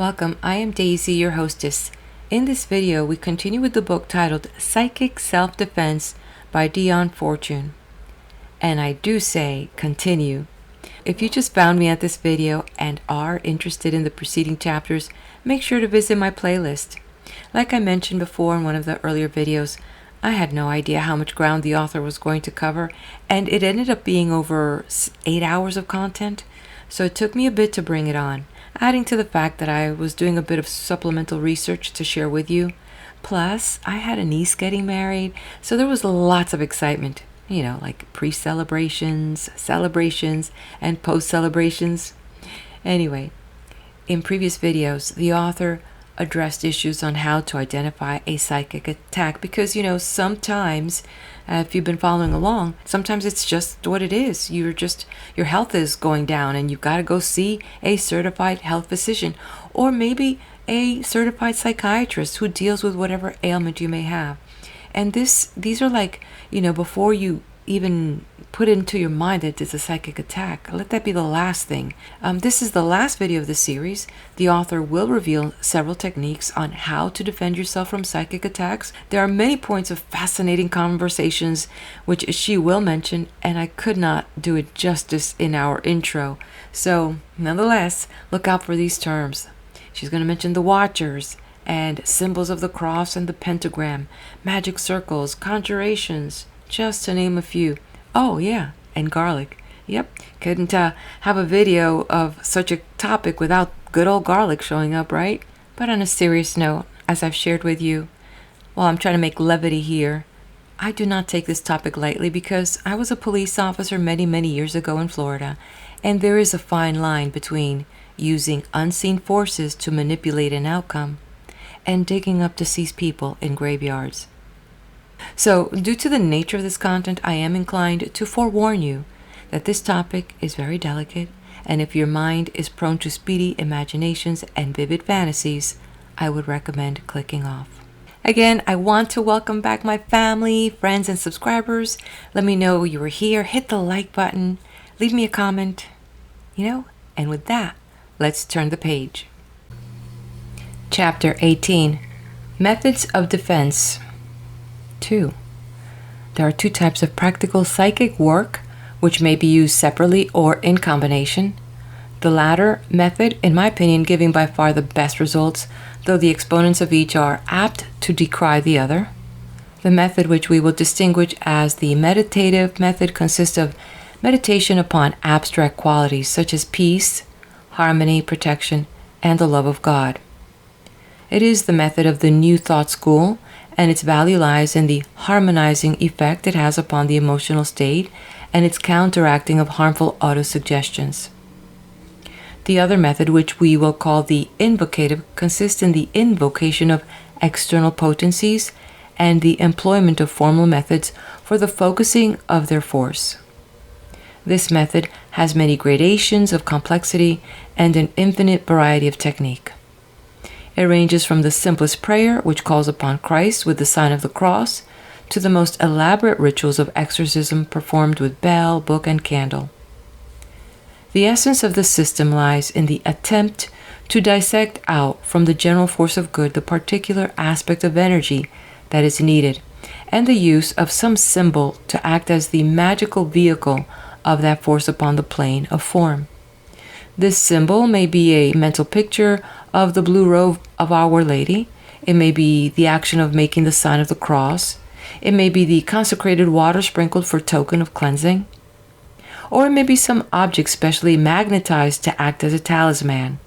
Welcome, I am Daisy, your hostess. In this video, we continue with the book titled Psychic Self-Defense by Dion Fortune. And I do say continue. If you just found me at this video and are interested in the preceding chapters, make sure to visit my playlist. Like I mentioned before in one of the earlier videos, I had no idea how much ground the author was going to cover, and it ended up being over 8 hours of content, so it took me a bit to bring it on, adding to the fact that I was doing a bit of supplemental research to share with you. Plus, I had a niece getting married, so there was lots of excitement, like pre-celebrations, celebrations, and post-celebrations. Anyway, in previous videos, the author addressed issues on how to identify a psychic attack because, sometimes, if you've been following along, sometimes it's just what it is. Your health is going down and you've got to go see a certified health physician or maybe a certified psychiatrist who deals with whatever ailment you may have. And these are like, before you even put into your mind that it's a psychic attack, let that be the last thing. This is the last video of the series. The author will reveal several techniques on how to defend yourself from psychic attacks. There are many points of fascinating conversations which she will mention, and I could not do it justice in our intro. So, nonetheless, look out for these terms. She's going to mention the Watchers and symbols of the cross and the pentagram, magic circles, conjurations, just to name a few. Oh yeah, and garlic. Yep, couldn't have a video of such a topic without good old garlic showing up, right? But on a serious note, as I've shared with you, while I'm trying to make levity here, I do not take this topic lightly because I was a police officer many, many years ago in Florida, and there is a fine line between using unseen forces to manipulate an outcome and digging up deceased people in graveyards. So, due to the nature of this content, I am inclined to forewarn you that this topic is very delicate, and if your mind is prone to speedy imaginations and vivid fantasies, I would recommend clicking off. Again, I want to welcome back my family, friends, and subscribers. Let me know you were here. Hit the like button. Leave me a comment. And with that, let's turn the page. Chapter 18. Methods of Defense. 2. There are two types of practical psychic work which may be used separately or in combination. The latter method, in my opinion, giving by far the best results, though the exponents of each are apt to decry the other. The method which we will distinguish as the meditative method consists of meditation upon abstract qualities such as peace, harmony, protection, and the love of God. It is the method of the New Thought school, and its value lies in the harmonizing effect it has upon the emotional state and its counteracting of harmful autosuggestions. The other method, which we will call the invocative, consists in the invocation of external potencies and the employment of formal methods for the focusing of their force. This method has many gradations of complexity and an infinite variety of technique. It ranges from the simplest prayer, which calls upon Christ with the sign of the cross, to the most elaborate rituals of exorcism performed with bell, book, and candle. The essence of the system lies in the attempt to dissect out from the general force of good the particular aspect of energy that is needed, and the use of some symbol to act as the magical vehicle of that force upon the plane of form. This symbol may be a mental picture of the blue robe of Our Lady. It may be the action of making the sign of the cross. It may be the consecrated water sprinkled for token of cleansing. Or it may be some object specially magnetized to act as a talisman.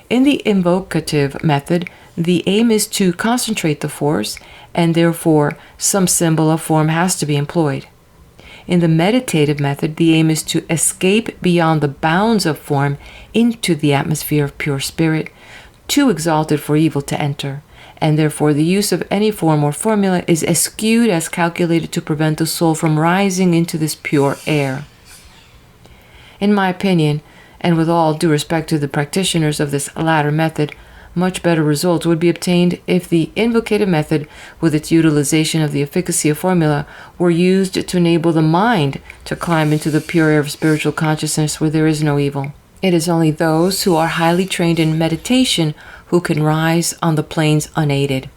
In the invocative method, the aim is to concentrate the force, and therefore some symbol of form has to be employed. In the meditative method, the aim is to escape beyond the bounds of form into the atmosphere of pure spirit, too exalted for evil to enter, and therefore the use of any form or formula is eschewed as calculated to prevent the soul from rising into this pure air. In my opinion, and with all due respect to the practitioners of this latter method, much better results would be obtained if the invocative method, with its utilization of the efficacy of formula, were used to enable the mind to climb into the pure air of spiritual consciousness where there is no evil. It is only those who are highly trained in meditation who can rise on the planes unaided.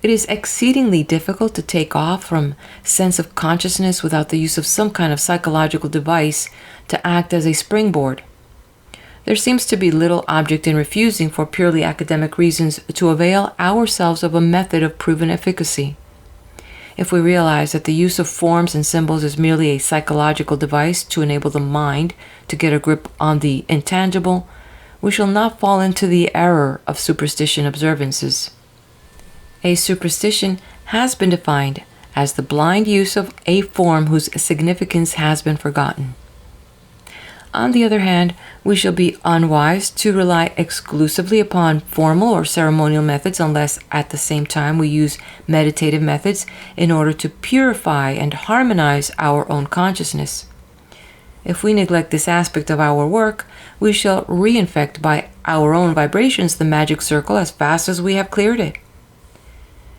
It is exceedingly difficult to take off from sense of consciousness without the use of some kind of psychological device to act as a springboard. There seems to be little object in refusing, for purely academic reasons, to avail ourselves of a method of proven efficacy. If we realize that the use of forms and symbols is merely a psychological device to enable the mind to get a grip on the intangible, we shall not fall into the error of superstition observances. A superstition has been defined as the blind use of a form whose significance has been forgotten. On the other hand, we shall be unwise to rely exclusively upon formal or ceremonial methods unless at the same time we use meditative methods in order to purify and harmonize our own consciousness. If we neglect this aspect of our work, we shall reinfect by our own vibrations the magic circle as fast as we have cleared it.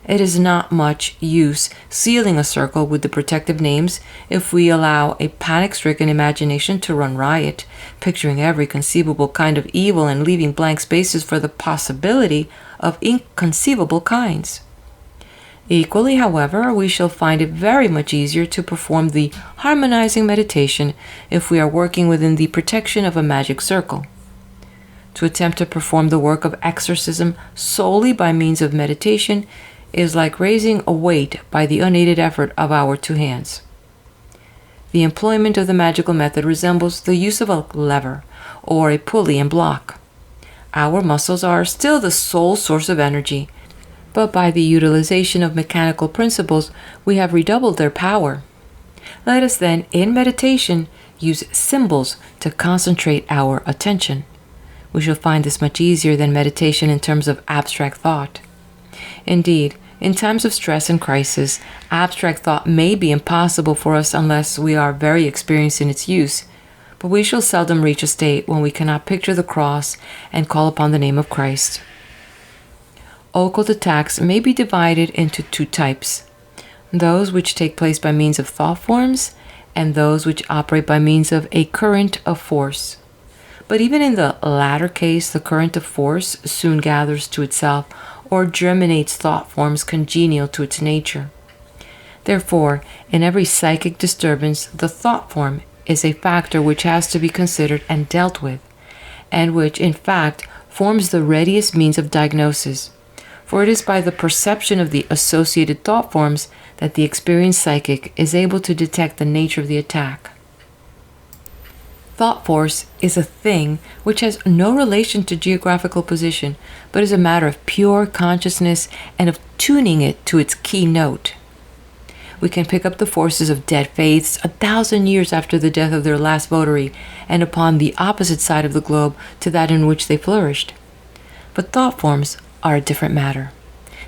It is not much use sealing a circle with the protective names if we allow a panic-stricken imagination to run riot, picturing every conceivable kind of evil and leaving blank spaces for the possibility of inconceivable kinds. Equally, however, we shall find it very much easier to perform the harmonizing meditation if we are working within the protection of a magic circle. To attempt to perform the work of exorcism solely by means of meditation is like raising a weight by the unaided effort of our two hands. The employment of the magical method resembles the use of a lever or a pulley and block. Our muscles are still the sole source of energy, but by the utilization of mechanical principles, we have redoubled their power. Let us then, in meditation, use symbols to concentrate our attention. We shall find this much easier than meditation in terms of abstract thought. Indeed, in times of stress and crisis, abstract thought may be impossible for us unless we are very experienced in its use, but we shall seldom reach a state when we cannot picture the cross and call upon the name of Christ. Occult attacks may be divided into two types: those which take place by means of thought forms, and those which operate by means of a current of force. But even in the latter case, the current of force soon gathers to itself or germinates thought forms congenial to its nature. Therefore, in every psychic disturbance, the thought form is a factor which has to be considered and dealt with, and which, in fact, forms the readiest means of diagnosis, for it is by the perception of the associated thought forms that the experienced psychic is able to detect the nature of the attack. Thought force is a thing which has no relation to geographical position, but is a matter of pure consciousness and of tuning it to its key note. We can pick up the forces of dead faiths 1,000 years after the death of their last votary, and upon the opposite side of the globe to that in which they flourished. But thought forms are a different matter.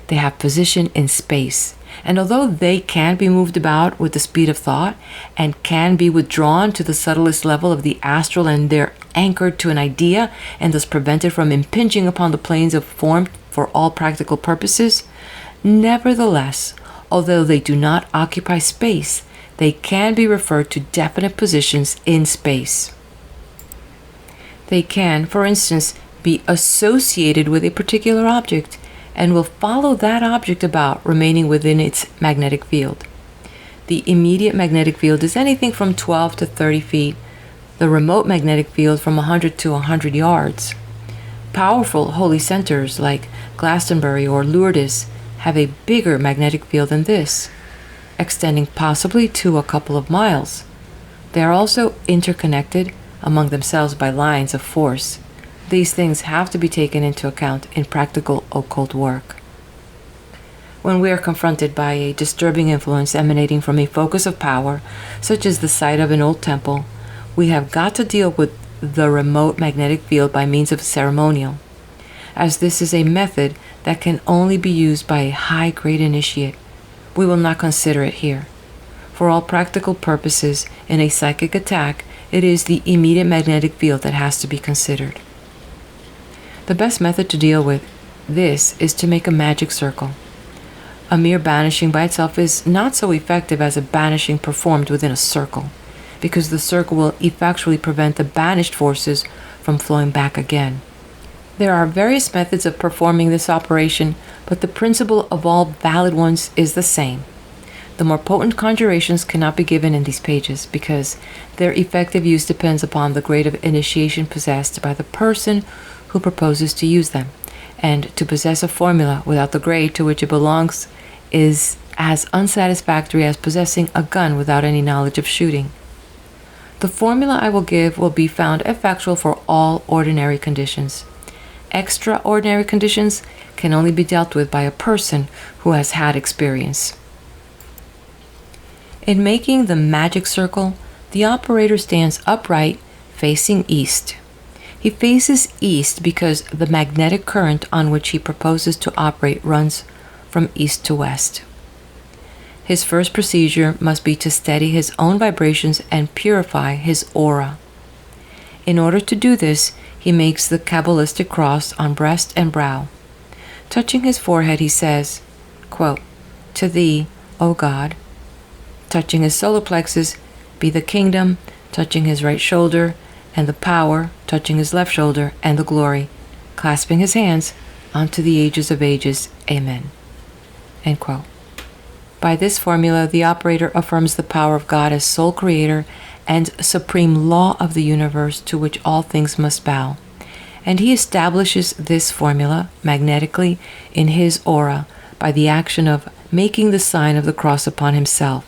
They have position in space, and although they can be moved about with the speed of thought, and can be withdrawn to the subtlest level of the astral, and there anchored to an idea, and thus prevented from impinging upon the planes of form for all practical purposes, nevertheless, although they do not occupy space, they can be referred to definite positions in space. They can, for instance, be associated with a particular object, and will follow that object about, remaining within its magnetic field. The immediate magnetic field is anything from 12 to 30 feet, the remote magnetic field from 100 to 100 yards. Powerful holy centers like Glastonbury or Lourdes have a bigger magnetic field than this, extending possibly to a couple of miles. They are also interconnected among themselves by lines of force. These things have to be taken into account in practical occult work. When we are confronted by a disturbing influence emanating from a focus of power, such as the site of an old temple, we have got to deal with the remote magnetic field by means of ceremonial, as this is a method that can only be used by a high-grade initiate. We will not consider it here. For all practical purposes, in a psychic attack, it is the immediate magnetic field that has to be considered. The best method to deal with this is to make a magic circle. A mere banishing by itself is not so effective as a banishing performed within a circle, because the circle will effectually prevent the banished forces from flowing back again. There are various methods of performing this operation, but the principle of all valid ones is the same. The more potent conjurations cannot be given in these pages because their effective use depends upon the grade of initiation possessed by the person who proposes to use them, and to possess a formula without the grade to which it belongs is as unsatisfactory as possessing a gun without any knowledge of shooting. The formula I will give will be found effectual for all ordinary conditions. Extraordinary conditions can only be dealt with by a person who has had experience. In making the magic circle, the operator stands upright, facing east. He faces east because the magnetic current on which he proposes to operate runs from east to west. His first procedure must be to steady his own vibrations and purify his aura. In order to do this, he makes the Kabbalistic cross on breast and brow. Touching his forehead, he says, quote, "To thee, O God." Touching his solar plexus, be the kingdom, touching his right shoulder, and the power, touching his left shoulder, and the glory, clasping his hands, unto the ages of ages. Amen. End quote. By this formula, the operator affirms the power of God as sole creator and supreme law of the universe to which all things must bow. And he establishes this formula magnetically in his aura by the action of making the sign of the cross upon himself.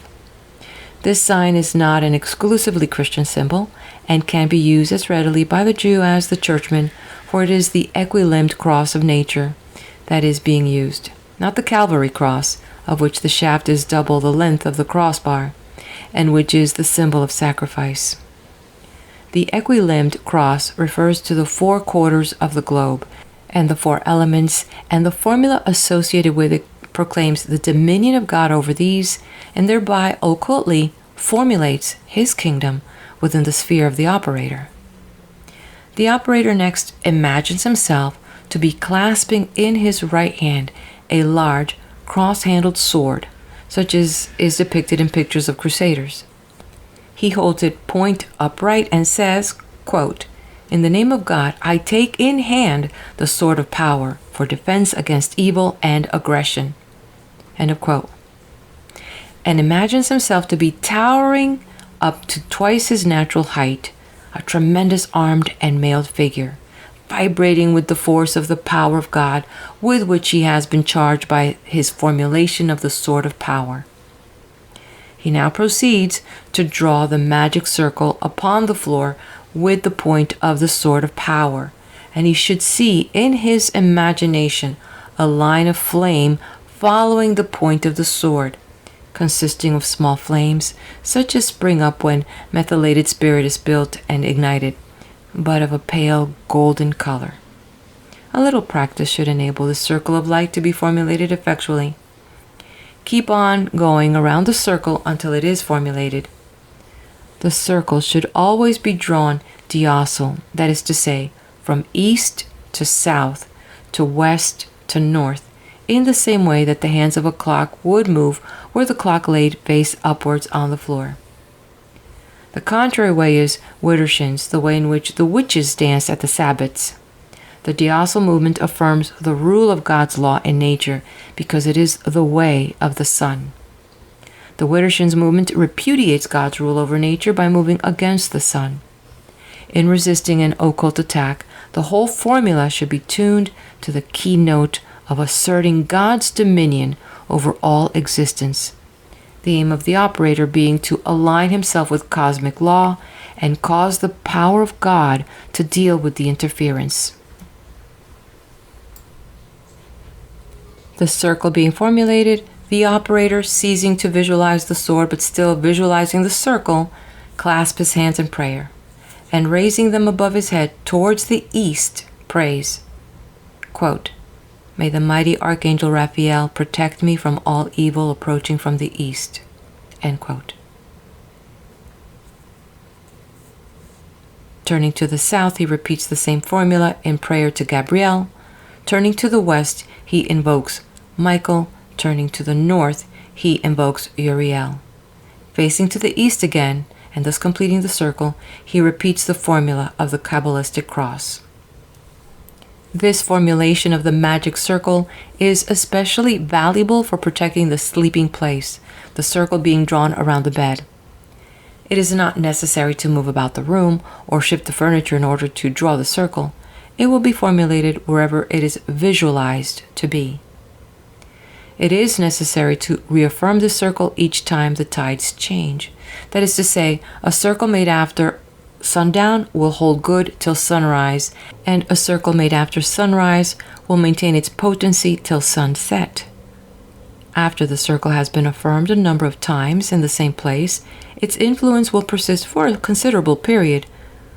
This sign is not an exclusively Christian symbol and can be used as readily by the Jew as the churchman, for it is the equilimbed cross of nature that is being used, not the Calvary cross, of which the shaft is double the length of the crossbar, and which is the symbol of sacrifice. The equilimbed cross refers to the 4 quarters of the globe and the 4 elements, and the formula associated with it proclaims the dominion of God over these, and thereby occultly formulates his kingdom within the sphere of the operator. The operator next imagines himself to be clasping in his right hand a large cross-handled sword, such as is depicted in pictures of crusaders. He holds it point upright and says, quote, "In the name of God, I take in hand the sword of power for defense against evil and aggression." End of quote. And imagines himself to be towering up to twice his natural height, a tremendous armed and mailed figure, vibrating with the force of the power of God with which he has been charged by his formulation of the sword of power. He now proceeds to draw the magic circle upon the floor with the point of the sword of power, and he should see in his imagination a line of flame following the point of the sword, consisting of small flames, such as spring up when methylated spirit is built and ignited, but of a pale golden color. A little practice should enable the circle of light to be formulated effectually. Keep on going around the circle until it is formulated. The circle should always be drawn diacal, that is to say, from east to south, to west to north, in the same way that the hands of a clock would move were the clock laid face upwards on the floor. The contrary way is Widdershins, the way in which the witches dance at the Sabbats. The diacal movement affirms the rule of God's law in nature because it is the way of the sun. The Widdershins movement repudiates God's rule over nature by moving against the sun. In resisting an occult attack, the whole formula should be tuned to the key note of asserting God's dominion over all existence, the aim of the operator being to align himself with cosmic law and cause the power of God to deal with the interference. The circle being formulated, the operator, ceasing to visualize the sword but still visualizing the circle, clasps his hands in prayer, and raising them above his head towards the east, prays, quote, "May the mighty Archangel Raphael protect me from all evil approaching from the east." End quote. Turning to the south, he repeats the same formula in prayer to Gabriel. Turning to the west, he invokes Michael. Turning to the north, he invokes Uriel. Facing to the east again, and thus completing the circle, he repeats the formula of the Kabbalistic cross. This formulation of the magic circle is especially valuable for protecting the sleeping place, the circle being drawn around the bed. It is not necessary to move about the room or shift the furniture in order to draw the circle. It will be formulated wherever it is visualized to be. It is necessary to reaffirm the circle each time the tides change. That is to say, a circle made after sundown will hold good till sunrise, and a circle made after sunrise will maintain its potency till sunset. After the circle has been affirmed a number of times in the same place, its influence will persist for a considerable period,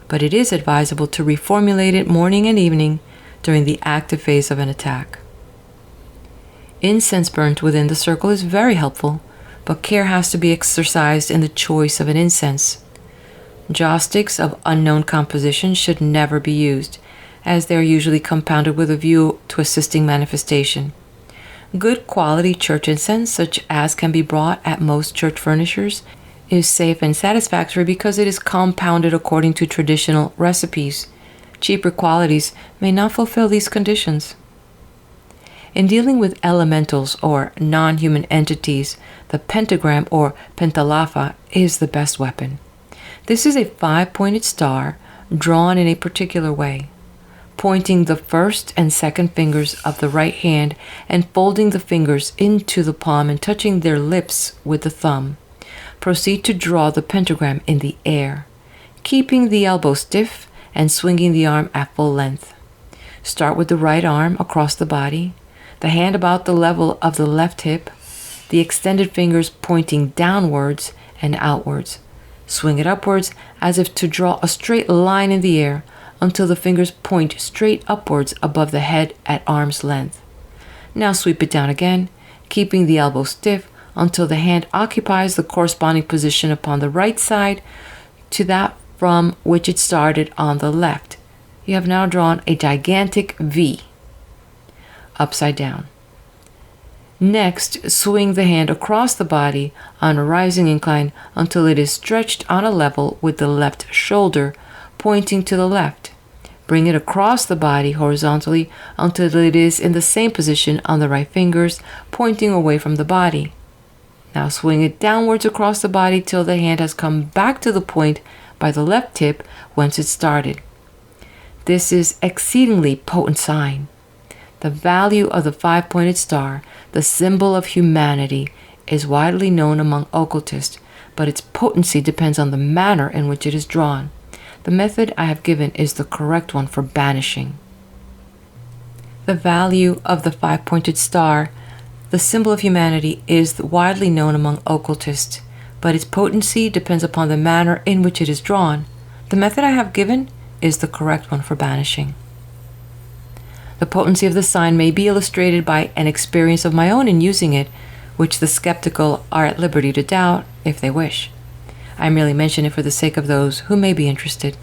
but it is advisable to reformulate it morning and evening during the active phase of an attack. Incense burnt within the circle is very helpful, but care has to be exercised in the choice of an incense. Joss sticks of unknown composition should never be used, as they are usually compounded with a view to assisting manifestation. Good quality church incense, such as can be bought at most church furnishers, is safe and satisfactory because it is compounded according to traditional recipes. Cheaper qualities may not fulfill these conditions. In dealing with elementals or non-human entities, the pentagram or pentalapha is the best weapon. This is a 5-pointed star drawn in a particular way, pointing the first and second fingers of the right hand and folding the fingers into the palm and touching their lips with the thumb. Proceed to draw the pentagram in the air, keeping the elbow stiff and swinging the arm at full length. Start with the right arm across the body, the hand about the level of the left hip, the extended fingers pointing downwards and outwards. Swing it upwards as if to draw a straight line in the air until the fingers point straight upwards above the head at arm's length. Now sweep it down again, keeping the elbow stiff until the hand occupies the corresponding position upon the right side to that from which it started on the left. You have now drawn a gigantic V, upside down. Next, swing the hand across the body on a rising incline until it is stretched on a level with the left shoulder, pointing to the left. Bring it across the body horizontally until it is in the same position on the right fingers, pointing away from the body. Now swing it downwards across the body till the hand has come back to the point by the left tip whence it started. This is exceedingly potent sign. The value of the 5-pointed star, the symbol of humanity, is widely known among occultists, but its potency depends on the manner in which it is drawn. The method I have given is the correct one for banishing. The value of the 5-pointed star, the symbol of humanity, is widely known among occultists, but its potency depends upon the manner in which it is drawn. The method I have given is the correct one for banishing. The potency of the sign may be illustrated by an experience of my own in using it, which the skeptical are at liberty to doubt if they wish. I merely mention it for the sake of those who may be interested.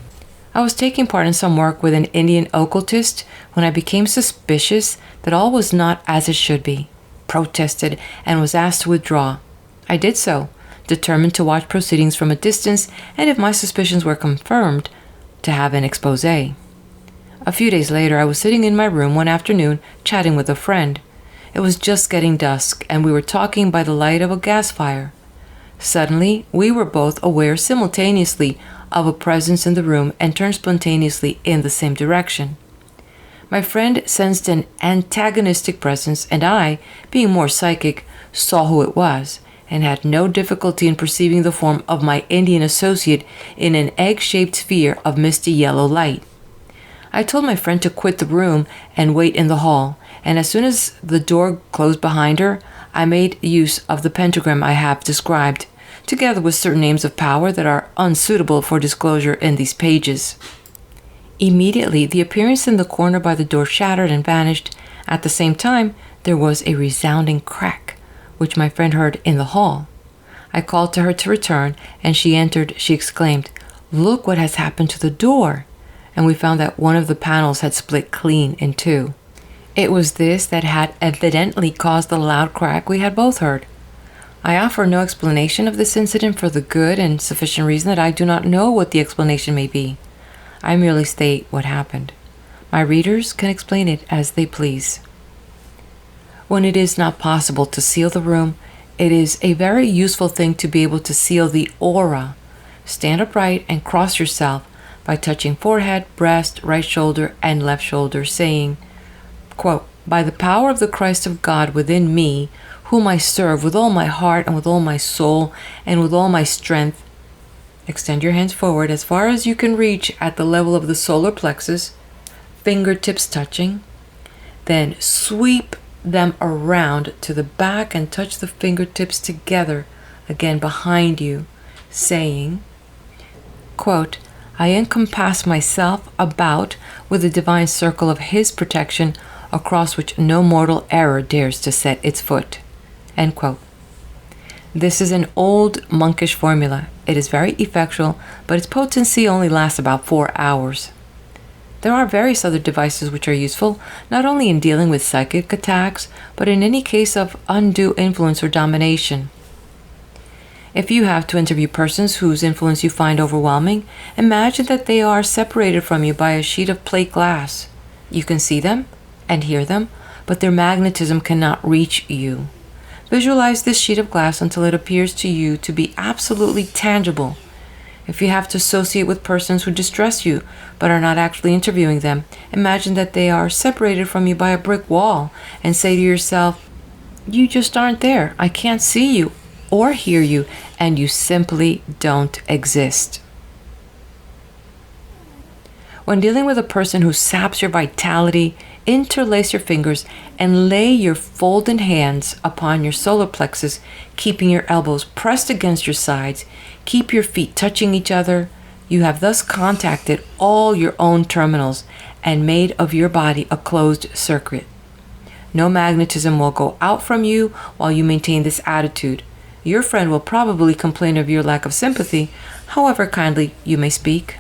I was taking part in some work with an Indian occultist when I became suspicious that all was not as it should be, protested, and was asked to withdraw. I did so, determined to watch proceedings from a distance, and if my suspicions were confirmed, to have an exposé. A few days later, I was sitting in my room one afternoon chatting with a friend. It was just getting dusk, and we were talking by the light of a gas fire. Suddenly, we were both aware simultaneously of a presence in the room and turned spontaneously in the same direction. My friend sensed an antagonistic presence, and I, being more psychic, saw who it was, and had no difficulty in perceiving the form of my Indian associate in an egg-shaped sphere of misty yellow light. I told my friend to quit the room and wait in the hall, and as soon as the door closed behind her, I made use of the pentagram I have described, together with certain names of power that are unsuitable for disclosure in these pages. Immediately, the appearance in the corner by the door shattered and vanished. At the same time, there was a resounding crack, which my friend heard in the hall. I called to her to return, and she entered. She exclaimed, "Look what has happened to the door!" And we found that one of the panels had split clean in two. It was this that had evidently caused the loud crack we had both heard. I offer no explanation of this incident for the good and sufficient reason that I do not know what the explanation may be. I merely state what happened. My readers can explain it as they please. When it is not possible to seal the room, it is a very useful thing to be able to seal the aura. Stand upright and cross yourself by touching forehead, breast, right shoulder, and left shoulder, saying, quote, "By the power of the Christ of God within me, whom I serve with all my heart and with all my soul and with all my strength." Extend your hands forward as far as you can reach at the level of the solar plexus, fingertips touching. Then sweep them around to the back and touch the fingertips together again behind you, saying, quote, "I encompass myself about with the divine circle of His protection, across which no mortal error dares to set its foot." End quote. This is an old monkish formula. It is very effectual, but its potency only lasts about 4 hours. There are various other devices which are useful, not only in dealing with psychic attacks, but in any case of undue influence or domination. If you have to interview persons whose influence you find overwhelming, imagine that they are separated from you by a sheet of plate glass. You can see them and hear them, but their magnetism cannot reach you. Visualize this sheet of glass until it appears to you to be absolutely tangible. If you have to associate with persons who distress you but are not actually interviewing them, imagine that they are separated from you by a brick wall and say to yourself, "You just aren't there. I can't see you or hear you, and you simply don't exist." When dealing with a person who saps your vitality, interlace your fingers and lay your folded hands upon your solar plexus, keeping your elbows pressed against your sides. Keep your feet touching each other. You have thus contacted all your own terminals and made of your body a closed circuit. No magnetism will go out from you while you maintain this attitude. Your friend will probably complain of your lack of sympathy, however kindly you may speak.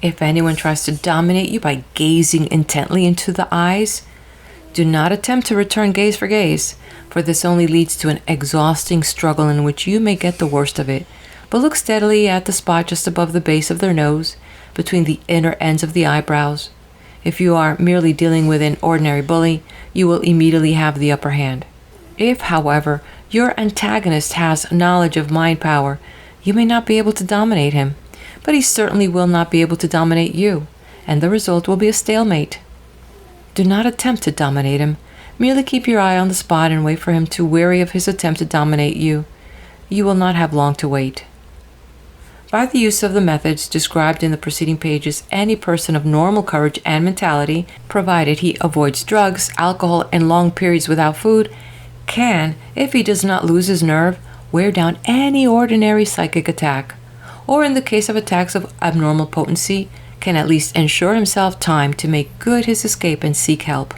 If anyone tries to dominate you by gazing intently into the eyes, do not attempt to return gaze for gaze, for this only leads to an exhausting struggle in which you may get the worst of it. But look steadily at the spot just above the base of their nose, between the inner ends of the eyebrows. If you are merely dealing with an ordinary bully, you will immediately have the upper hand. If, however, your antagonist has knowledge of mind power, you may not be able to dominate him, but he certainly will not be able to dominate you, and the result will be a stalemate. Do not attempt to dominate him. Merely keep your eye on the spot and wait for him to weary of his attempt to dominate you. You will not have long to wait. By the use of the methods described in the preceding pages, any person of normal courage and mentality, provided he avoids drugs, alcohol, and long periods without food, can, if he does not lose his nerve, wear down any ordinary psychic attack, or in the case of attacks of abnormal potency, can at least ensure himself time to make good his escape and seek help.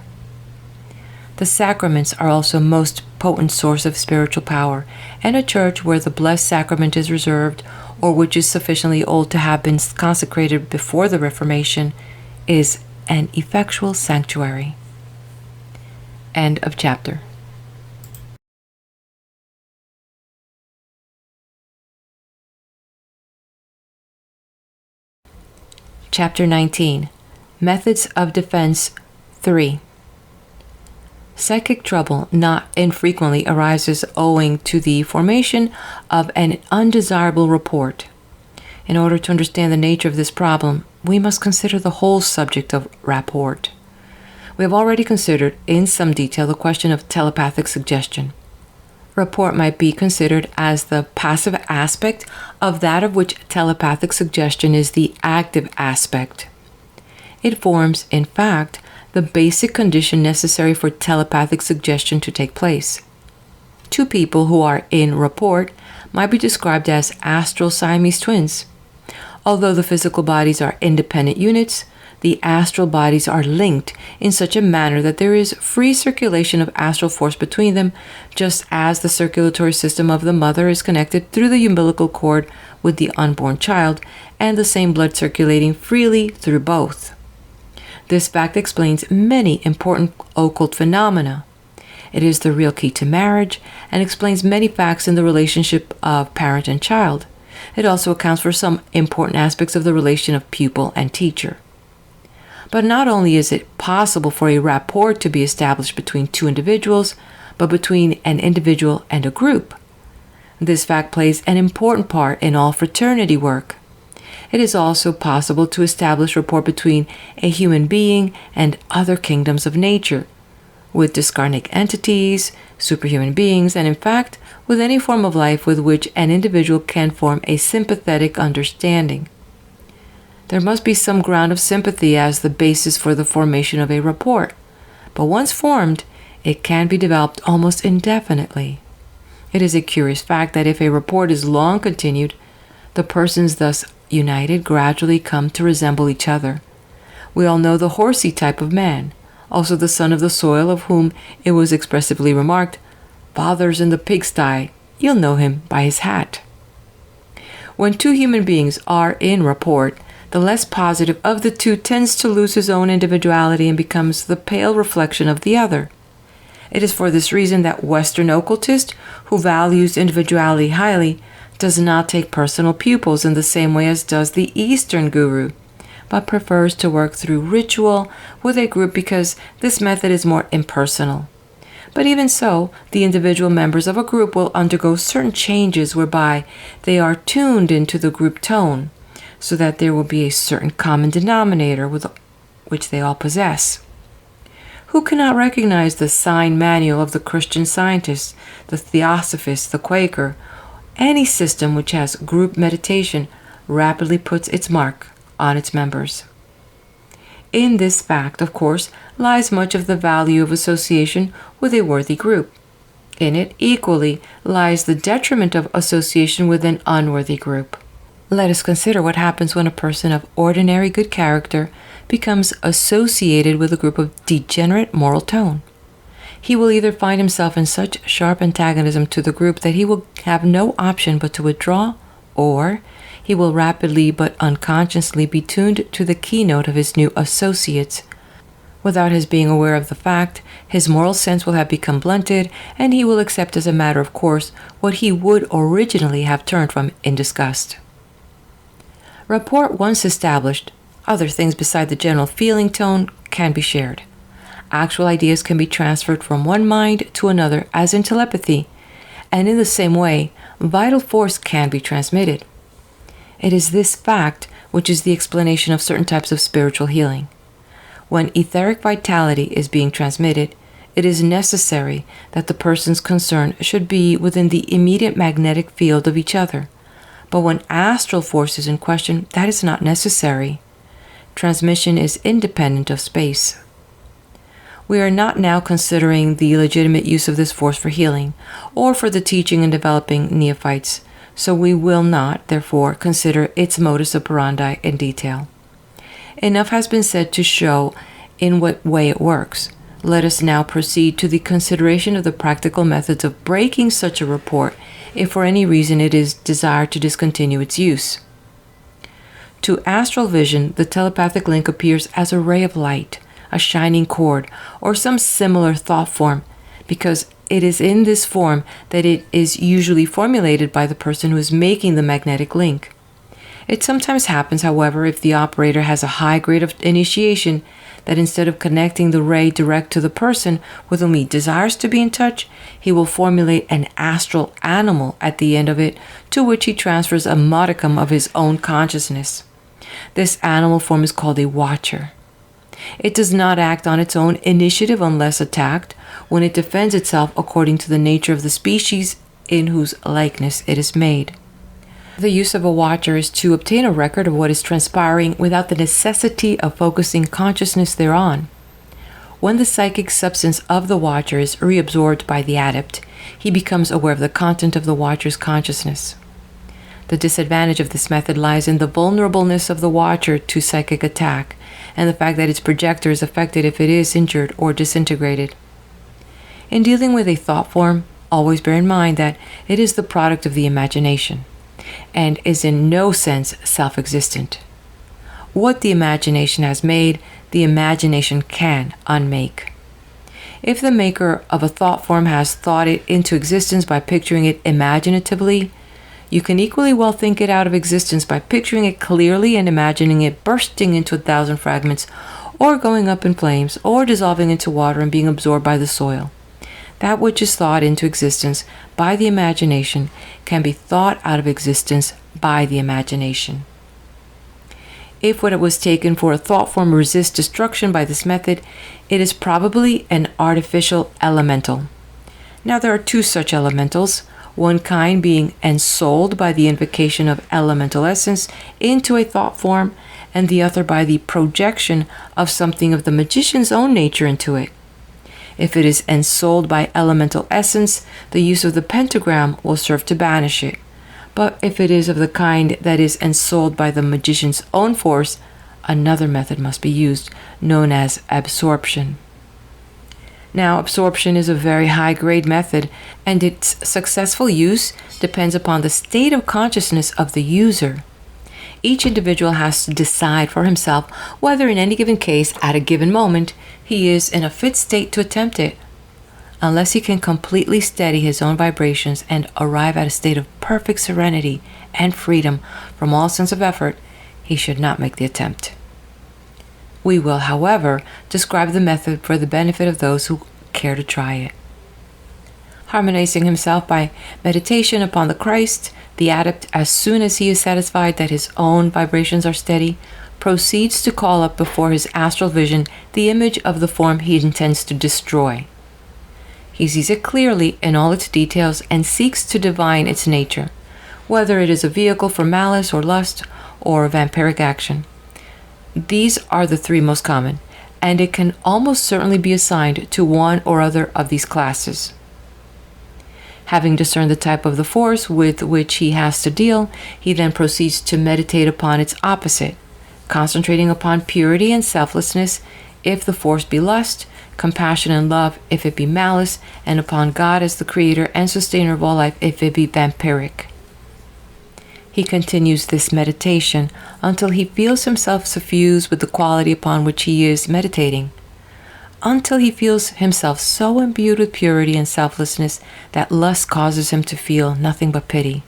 The sacraments are also a most potent source of spiritual power, and a church where the blessed sacrament is reserved, or which is sufficiently old to have been consecrated before the Reformation, is an effectual sanctuary. End of chapter. Chapter 19. Methods of Defense 3. Psychic trouble not infrequently arises owing to the formation of an undesirable rapport. In order to understand the nature of this problem, we must consider the whole subject of rapport. We have already considered in some detail the question of telepathic suggestion. Rapport might be considered as the passive aspect of that of which telepathic suggestion is the active aspect. It forms, in fact, the basic condition necessary for telepathic suggestion to take place. Two people who are in rapport might be described as astral Siamese twins. Although the physical bodies are independent units, the astral bodies are linked in such a manner that there is free circulation of astral force between them, just as the circulatory system of the mother is connected through the umbilical cord with the unborn child, and the same blood circulating freely through both. This fact explains many important occult phenomena. It is the real key to marriage and explains many facts in the relationship of parent and child. It also accounts for some important aspects of the relation of pupil and teacher. But not only is it possible for a rapport to be established between two individuals, but between an individual and a group. This fact plays an important part in all fraternity work. It is also possible to establish rapport between a human being and other kingdoms of nature, with discarnate entities, superhuman beings, and in fact, with any form of life with which an individual can form a sympathetic understanding. There must be some ground of sympathy as the basis for the formation of a rapport, but once formed, it can be developed almost indefinitely. It is a curious fact that if a rapport is long continued, the persons thus united gradually come to resemble each other. We all know the horsey type of man, also the son of the soil, of whom it was expressively remarked, "Father's in the pigsty, you'll know him by his hat." When two human beings are in rapport, the less positive of the two tends to lose his own individuality and becomes the pale reflection of the other. It is for this reason that Western occultist, who values individuality highly, does not take personal pupils in the same way as does the Eastern guru, but prefers to work through ritual with a group because this method is more impersonal. But even so, the individual members of a group will undergo certain changes whereby they are tuned into the group tone, so that there will be a certain common denominator which they all possess. Who cannot recognize the sign manual of the Christian Scientist, the Theosophist, the Quaker? Any system which has group meditation rapidly puts its mark on its members. In this fact, of course, lies much of the value of association with a worthy group. In it, equally, lies the detriment of association with an unworthy group. Let us consider what happens when a person of ordinary good character becomes associated with a group of degenerate moral tone. He will either find himself in such sharp antagonism to the group that he will have no option but to withdraw, or he will rapidly but unconsciously be tuned to the keynote of his new associates. Without his being aware of the fact, his moral sense will have become blunted, and he will accept as a matter of course what he would originally have turned from in disgust. Rapport once established, other things beside the general feeling tone can be shared. Actual ideas can be transferred from one mind to another as in telepathy, and in the same way, vital force can be transmitted. It is this fact which is the explanation of certain types of spiritual healing. When etheric vitality is being transmitted, it is necessary that the persons concerned should be within the immediate magnetic field of each other. But when astral force is in question, that is not necessary. Transmission is independent of space. We are not now considering the legitimate use of this force for healing, or for the teaching and developing neophytes, so we will not, therefore, consider its modus operandi in detail. Enough has been said to show in what way it works. Let us now proceed to the consideration of the practical methods of breaking such a rapport if for any reason it is desired to discontinue its use. To astral vision, the telepathic link appears as a ray of light, a shining cord, or some similar thought form, because it is in this form that it is usually formulated by the person who is making the magnetic link. It sometimes happens, however, if the operator has a high grade of initiation, that instead of connecting the ray direct to the person with whom he desires to be in touch, he will formulate an astral animal at the end of it, to which he transfers a modicum of his own consciousness. This animal form is called a watcher. It does not act on its own initiative unless attacked, when it defends itself according to the nature of the species in whose likeness it is made. The use of a watcher is to obtain a record of what is transpiring without the necessity of focusing consciousness thereon. When the psychic substance of the watcher is reabsorbed by the adept, he becomes aware of the content of the watcher's consciousness. The disadvantage of this method lies in the vulnerableness of the watcher to psychic attack, and the fact that its projector is affected if it is injured or disintegrated. In dealing with a thought form, always bear in mind that it is the product of the imagination, and is in no sense self-existent. What the imagination has made, the imagination can unmake. If the maker of a thought form has thought it into existence by picturing it imaginatively, you can equally well think it out of existence by picturing it clearly and imagining it bursting into 1,000 fragments, or going up in flames, or dissolving into water and being absorbed by the soil. That which is thought into existence by the imagination can be thought out of existence by the imagination. If what it was taken for a thought form resists destruction by this method, it is probably an artificial elemental. Now there are two such elementals, one kind being ensouled by the invocation of elemental essence into a thought form, and the other by the projection of something of the magician's own nature into it. If it is ensouled by elemental essence, the use of the pentagram will serve to banish it. But if it is of the kind that is ensouled by the magician's own force, another method must be used, known as absorption. Now, absorption is a very high-grade method, and its successful use depends upon the state of consciousness of the user. Each individual has to decide for himself whether in any given case, at a given moment, he is in a fit state to attempt it. Unless he can completely steady his own vibrations and arrive at a state of perfect serenity and freedom from all sense of effort, he should not make the attempt. We will, however, describe the method for the benefit of those who care to try it. Harmonizing himself by meditation upon the Christ, the adept, as soon as he is satisfied that his own vibrations are steady, proceeds to call up before his astral vision the image of the form he intends to destroy. He sees it clearly in all its details and seeks to divine its nature, whether it is a vehicle for malice or lust or vampiric action. These are the three most common, and it can almost certainly be assigned to one or other of these classes. Having discerned the type of the force with which he has to deal, he then proceeds to meditate upon its opposite, concentrating upon purity and selflessness if the force be lust, compassion and love if it be malice, and upon God as the creator and sustainer of all life if it be vampiric. He continues this meditation until he feels himself suffused with the quality upon which he is meditating, until he feels himself so imbued with purity and selflessness that lust causes him to feel nothing but pity,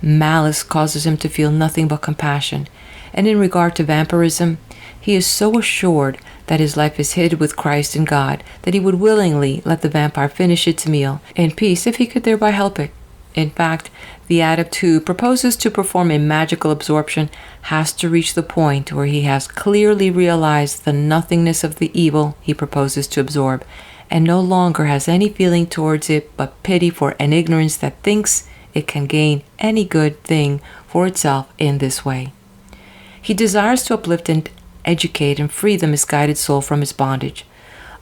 malice causes him to feel nothing but compassion, and in regard to vampirism, he is so assured that his life is hid with Christ and God that he would willingly let the vampire finish its meal in peace if he could thereby help it. In fact, the adept who proposes to perform a magical absorption has to reach the point where he has clearly realized the nothingness of the evil he proposes to absorb, and no longer has any feeling towards it but pity for an ignorance that thinks it can gain any good thing for itself in this way. He desires to uplift and educate and free the misguided soul from its bondage,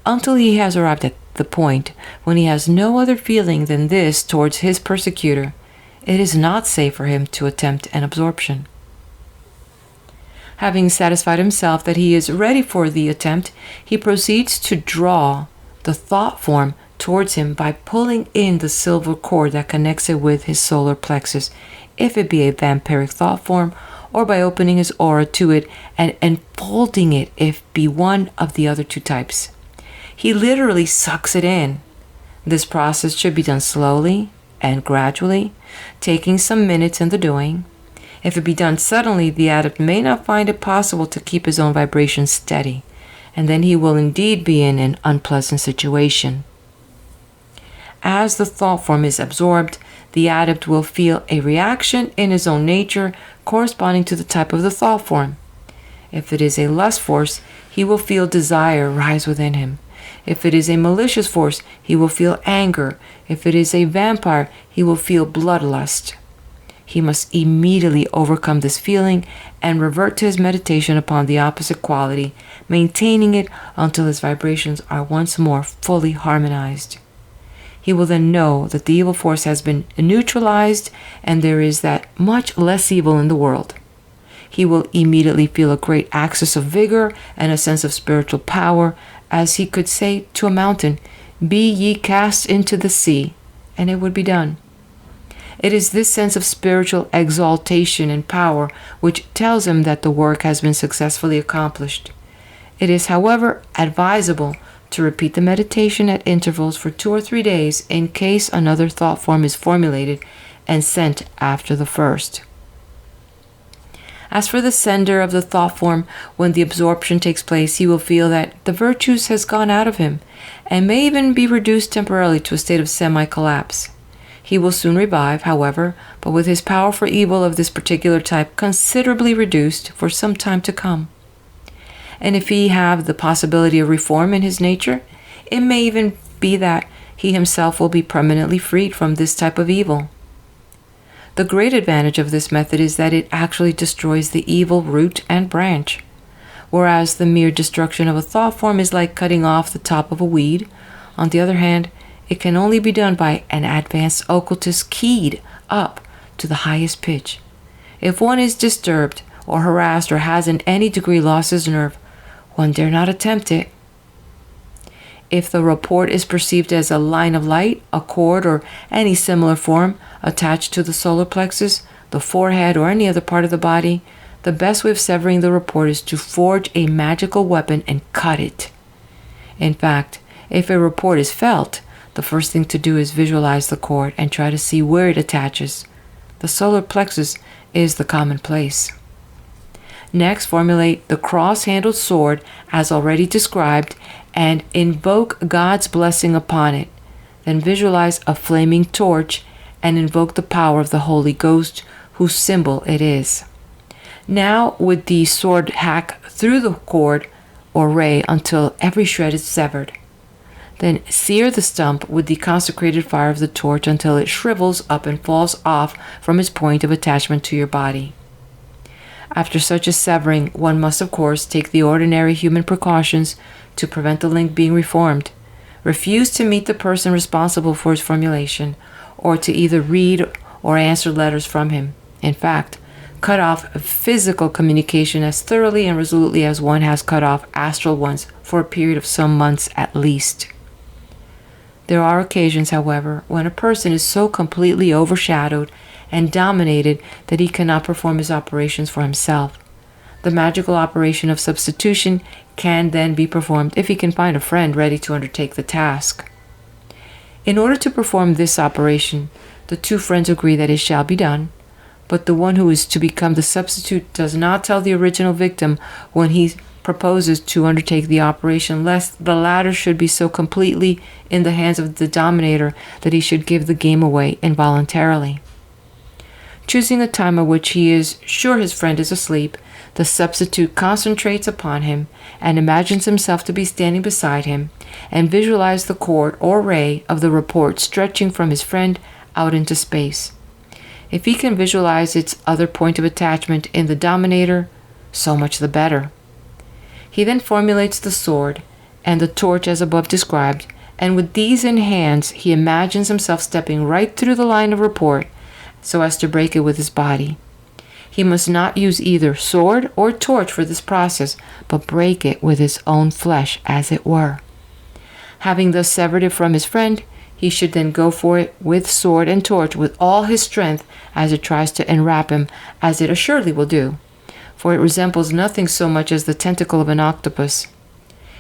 until he has arrived at the point when he has no other feeling than this towards his persecutor. It is not safe for him to attempt an absorption. Having satisfied himself that he is ready for the attempt, he proceeds to draw the thought form towards him by pulling in the silver cord that connects it with his solar plexus, if it be a vampiric thought form, or by opening his aura to it and enfolding it if be one of the other two types. He literally sucks it in. This process should be done slowly and gradually, taking some minutes in the doing. If it be done suddenly, the adept may not find it possible to keep his own vibrations steady, and then he will indeed be in an unpleasant situation. As the thought form is absorbed, the adept will feel a reaction in his own nature corresponding to the type of the thought form. If it is a lust force, he will feel desire rise within him. If it is a malicious force, he will feel anger. If it is a vampire, he will feel bloodlust. He must immediately overcome this feeling and revert to his meditation upon the opposite quality, maintaining it until his vibrations are once more fully harmonized. He will then know that the evil force has been neutralized and there is that much less evil in the world. He will immediately feel a great access of vigor and a sense of spiritual power, as he could say to a mountain, "Be ye cast into the sea," and it would be done. It is this sense of spiritual exaltation and power which tells him that the work has been successfully accomplished. It is, however, advisable to repeat the meditation at intervals for 2 or 3 days in case another thought form is formulated and sent after the first. As for the sender of the thought form, when the absorption takes place, he will feel that the virtues has gone out of him and may even be reduced temporarily to a state of semi-collapse. He will soon revive, however, but with his power for evil of this particular type considerably reduced for some time to come. And if he have the possibility of reform in his nature, it may even be that he himself will be permanently freed from this type of evil. The great advantage of this method is that it actually destroys the evil root and branch, whereas the mere destruction of a thought form is like cutting off the top of a weed. On the other hand, it can only be done by an advanced occultist keyed up to the highest pitch. If one is disturbed or harassed or has in any degree lost his nerve, one dare not attempt it. If the report is perceived as a line of light, a cord, or any similar form attached to the solar plexus, the forehead, or any other part of the body, the best way of severing the report is to forge a magical weapon and cut it. In fact, if a report is felt, the first thing to do is visualize the cord and try to see where it attaches. The solar plexus is the common place. Next, formulate the cross-handled sword as already described and invoke God's blessing upon it. Then visualize a flaming torch and invoke the power of the Holy Ghost, whose symbol it is. Now, with the sword, hack through the cord or ray until every shred is severed. Then sear the stump with the consecrated fire of the torch until it shrivels up and falls off from its point of attachment to your body. After such a severing, one must, of course, take the ordinary human precautions to prevent the link being reformed. Refuse to meet the person responsible for its formulation, or to either read or answer letters from him. In fact, cut off physical communication as thoroughly and resolutely as one has cut off astral ones for a period of some months at least. There are occasions, however, when a person is so completely overshadowed and dominated that he cannot perform his operations for himself. The magical operation of substitution can then be performed if he can find a friend ready to undertake the task. In order to perform this operation, the two friends agree that it shall be done, but the one who is to become the substitute does not tell the original victim when he proposes to undertake the operation, lest the latter should be so completely in the hands of the dominator that he should give the game away involuntarily. Choosing a time at which he is sure his friend is asleep, the substitute concentrates upon him and imagines himself to be standing beside him, and visualize the cord or ray of the report stretching from his friend out into space. If he can visualize its other point of attachment in the dominator, so much the better. He then formulates the sword and the torch as above described, and with these in hands, he imagines himself stepping right through the line of report so as to break it with his body. He must not use either sword or torch for this process, but break it with his own flesh, as it were. Having thus severed it from his friend, he should then go for it with sword and torch with all his strength as it tries to enwrap him, as it assuredly will do, for it resembles nothing so much as the tentacle of an octopus.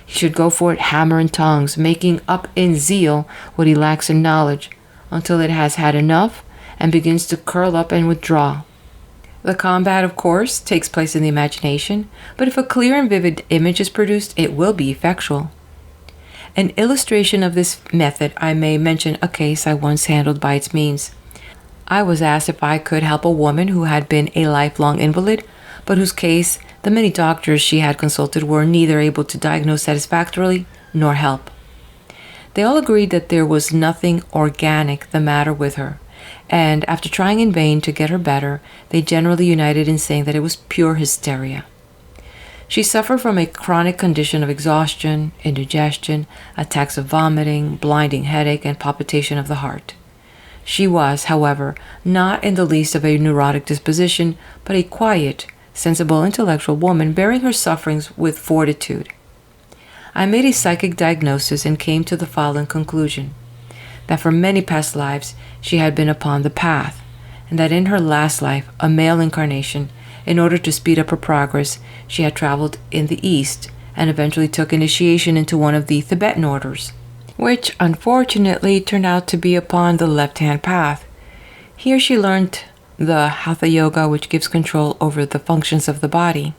He should go for it hammer and tongs, making up in zeal what he lacks in knowledge, until it has had enough and begins to curl up and withdraw. The combat, of course, takes place in the imagination, but if a clear and vivid image is produced, it will be effectual. An illustration of this method, I may mention a case I once handled by its means. I was asked if I could help a woman who had been a lifelong invalid, but whose case the many doctors she had consulted were neither able to diagnose satisfactorily nor help. They all agreed that there was nothing organic the matter with her, and after trying in vain to get her better, they generally united in saying that it was pure hysteria. She suffered from a chronic condition of exhaustion, indigestion, attacks of vomiting, blinding headache, and palpitation of the heart. She was, however, not in the least of a neurotic disposition, but a quiet, sensible, intellectual woman bearing her sufferings with fortitude. I made a psychic diagnosis and came to the following conclusion: that for many past lives she had been upon the path, and that in her last life, a male incarnation, in order to speed up her progress, she had traveled in the East, and eventually took initiation into one of the Tibetan orders, which unfortunately turned out to be upon the left-hand path. Here she learned the Hatha Yoga, which gives control over the functions of the body.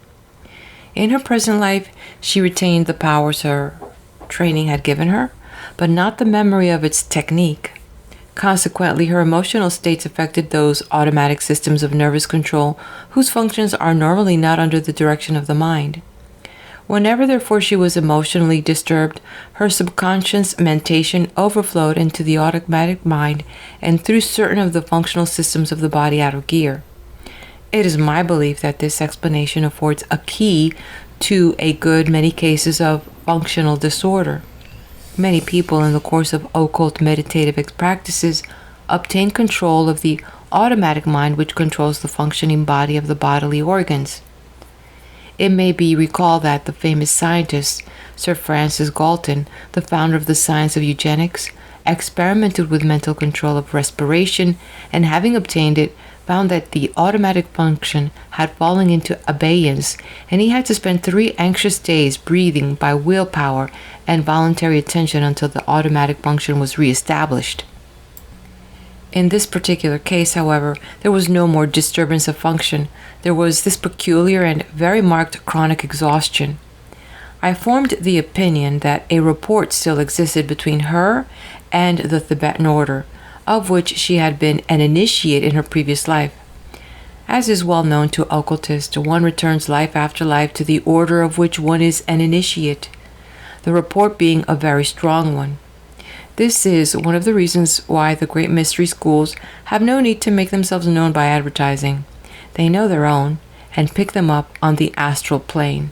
In her present life, she retained the powers her training had given her, but not the memory of its technique. Consequently, her emotional states affected those automatic systems of nervous control whose functions are normally not under the direction of the mind. Whenever, therefore, she was emotionally disturbed, her subconscious mentation overflowed into the automatic mind and threw certain of the functional systems of the body out of gear. It is my belief that this explanation affords a key to a good many cases of functional disorder. Many people in the course of occult meditative practices obtain control of the automatic mind which controls the functioning body of the bodily organs. It may be recalled that the famous scientist Sir Francis Galton, the founder of the science of eugenics, experimented with mental control of respiration, and having obtained it, found that the automatic function had fallen into abeyance, and he had to spend 3 anxious days breathing by willpower and voluntary attention until the automatic function was reestablished. In this particular case, however, there was no more disturbance of function. There was this peculiar and very marked chronic exhaustion. I formed the opinion that a rapport still existed between her and the Tibetan order, of which she had been an initiate in her previous life. As is well known to occultists, one returns life after life to the order of which one is an initiate, the rapport being a very strong one. This is one of the reasons why the great mystery schools have no need to make themselves known by advertising. They know their own and pick them up on the astral plane.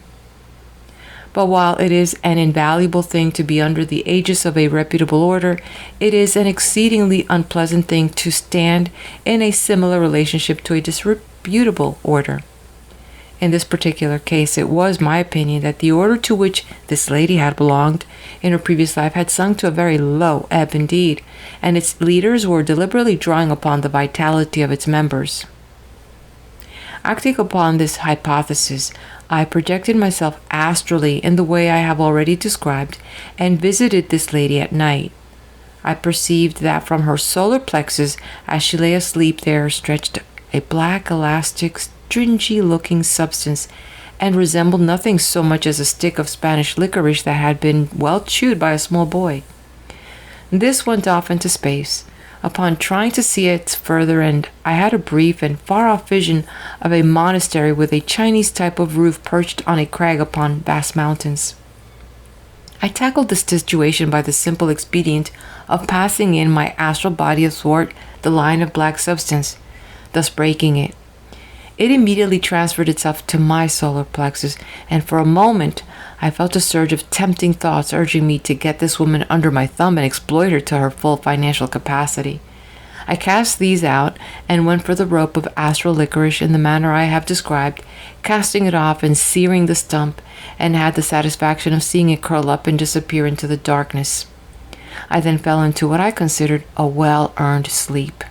But while it is an invaluable thing to be under the aegis of a reputable order, it is an exceedingly unpleasant thing to stand in a similar relationship to a disreputable order. In this particular case, it was my opinion that the order to which this lady had belonged in her previous life had sunk to a very low ebb indeed, and its leaders were deliberately drawing upon the vitality of its members. Acting upon this hypothesis, I projected myself astrally in the way I have already described and visited this lady at night. I perceived that from her solar plexus, as she lay asleep there, stretched a black, elastic, stringy-looking substance, and resembled nothing so much as a stick of Spanish licorice that had been well chewed by a small boy. This went off into space. Upon trying to see its further end, I had a brief and far-off vision of a monastery with a Chinese type of roof perched on a crag upon vast mountains. I tackled this situation by the simple expedient of passing in my astral body athwart the line of black substance, thus breaking it. It immediately transferred itself to my solar plexus, and for a moment I felt a surge of tempting thoughts urging me to get this woman under my thumb and exploit her to her full financial capacity. I cast these out and went for the rope of astral licorice in the manner I have described, casting it off and searing the stump, and had the satisfaction of seeing it curl up and disappear into the darkness. I then fell into what I considered a well-earned sleep.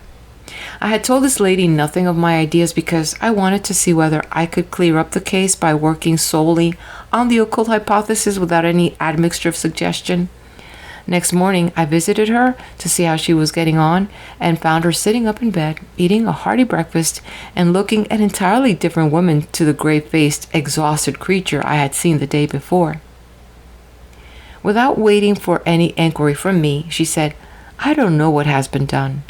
I had told this lady nothing of my ideas because I wanted to see whether I could clear up the case by working solely on the occult hypothesis without any admixture of suggestion. Next morning, I visited her to see how she was getting on and found her sitting up in bed, eating a hearty breakfast and looking an entirely different woman to the grey-faced, exhausted creature I had seen the day before. Without waiting for any inquiry from me, she said, "I don't know what has been done,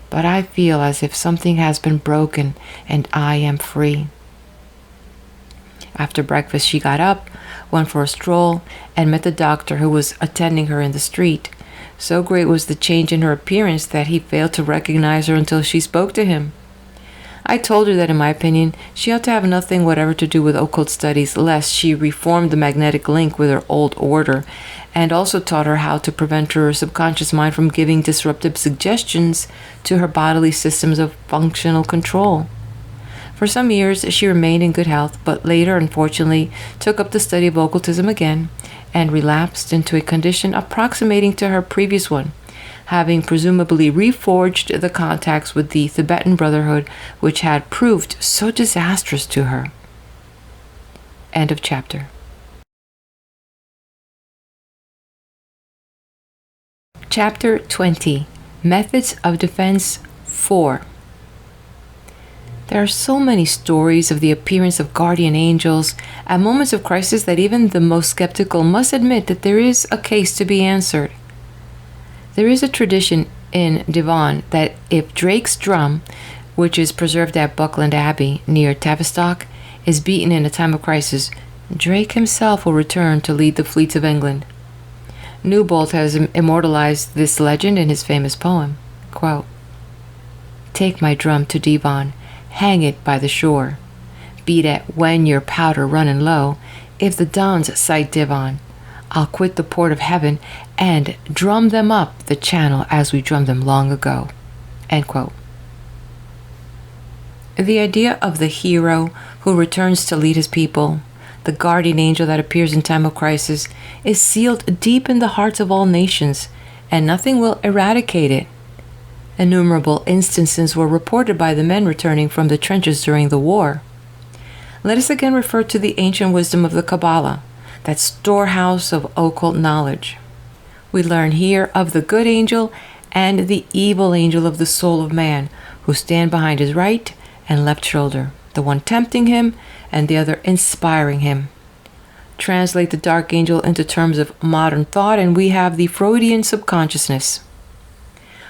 but I feel as if something has been broken and I am free." After breakfast, she got up, went for a stroll, and met the doctor who was attending her in the street. So great was the change in her appearance that he failed to recognize her until she spoke to him. I told her that, in my opinion, she ought to have nothing whatever to do with occult studies, lest she reformed the magnetic link with her old order, and also taught her how to prevent her subconscious mind from giving disruptive suggestions to her bodily systems of functional control. For some years she remained in good health, but later, unfortunately, took up the study of occultism again and relapsed into a condition approximating to her previous one, having presumably reforged the contacts with the Tibetan Brotherhood, which had proved so disastrous to her. End of chapter. Chapter 20, Methods of Defense 4. There are so many stories of the appearance of guardian angels at moments of crisis that even the most skeptical must admit that there is a case to be answered. There is a tradition in Devon that if Drake's drum, which is preserved at Buckland Abbey near Tavistock, is beaten in a time of crisis, Drake himself will return to lead the fleets of England. Newbold has immortalized this legend in his famous poem. Quote, "Take my drum to Devon, hang it by the shore. Beat it when your powder running low. If the Dons sight Devon, I'll quit the port of heaven and drum them up the channel as we drummed them long ago." End quote. The idea of the hero who returns to lead his people, the guardian angel that appears in time of crisis, is sealed deep in the hearts of all nations, and nothing will eradicate it. Innumerable instances were reported by the men returning from the trenches during the war. Let us again refer to the ancient wisdom of the Kabbalah, that storehouse of occult knowledge. We learn here of the good angel and the evil angel of the soul of man, who stand behind his right and left shoulder, the one tempting him and the other inspiring him. Translate the dark angel into terms of modern thought and we have the Freudian subconsciousness.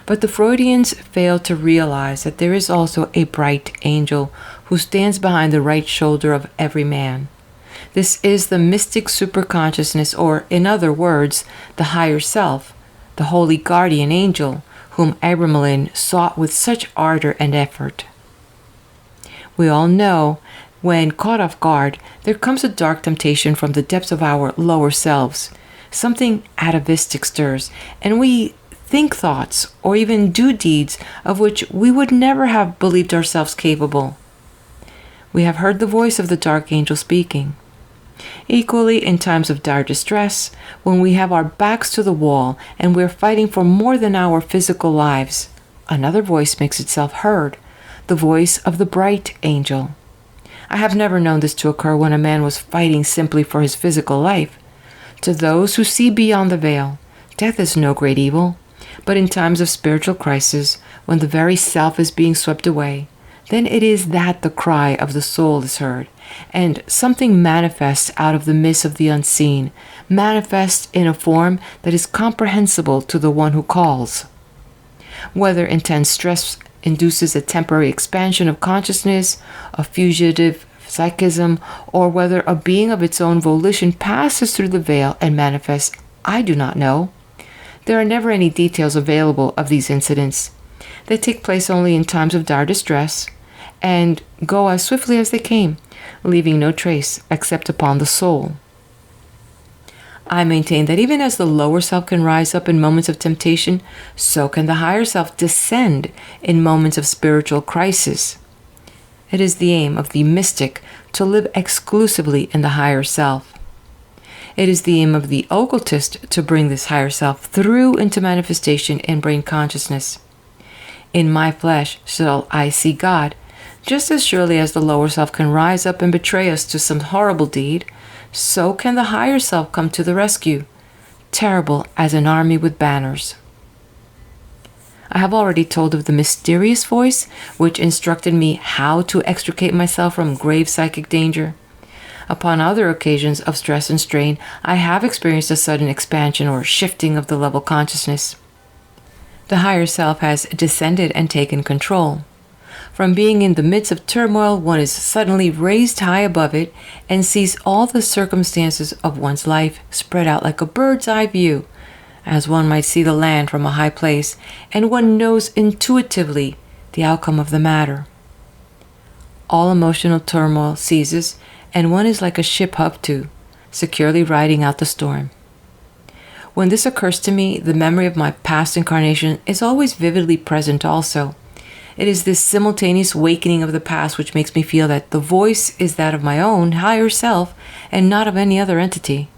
But the Freudians fail to realize that there is also a bright angel who stands behind the right shoulder of every man. This is the mystic superconsciousness, or in other words, the higher self, the holy guardian angel, whom Abramelin sought with such ardor and effort. We all know, when caught off guard, there comes a dark temptation from the depths of our lower selves. Something atavistic stirs, and we think thoughts or even do deeds of which we would never have believed ourselves capable. We have heard the voice of the dark angel speaking. Equally, in times of dire distress, when we have our backs to the wall and we're fighting for more than our physical lives, another voice makes itself heard, the voice of the bright angel. I have never known this to occur when a man was fighting simply for his physical life. To those who see beyond the veil, death is no great evil, but in times of spiritual crisis, when the very self is being swept away, then it is that the cry of the soul is heard, and something manifests out of the mist of the unseen, manifests in a form that is comprehensible to the one who calls. Whether intense stress induces a temporary expansion of consciousness, a fugitive psychism, or whether a being of its own volition passes through the veil and manifests, I do not know. There are never any details available of these incidents. They take place only in times of dire distress, and go as swiftly as they came, leaving no trace except upon the soul. I maintain that even as the lower self can rise up in moments of temptation, so can the higher self descend in moments of spiritual crisis. It is the aim of the mystic to live exclusively in the higher self. It is the aim of the occultist to bring this higher self through into manifestation in brain consciousness. In my flesh shall I see God. Just as surely as the lower self can rise up and betray us to some horrible deed, so can the higher self come to the rescue, terrible as an army with banners. I have already told of the mysterious voice which instructed me how to extricate myself from grave psychic danger. Upon other occasions of stress and strain, I have experienced a sudden expansion or shifting of the level consciousness. The higher self has descended and taken control. From being in the midst of turmoil, one is suddenly raised high above it and sees all the circumstances of one's life spread out like a bird's eye view, as one might see the land from a high place, and one knows intuitively the outcome of the matter. All emotional turmoil ceases, and one is like a ship hove to, securely riding out the storm. When this occurs to me, the memory of my past incarnation is always vividly present also. It is this simultaneous awakening of the past which makes me feel that the voice is that of my own higher self and not of any other entity.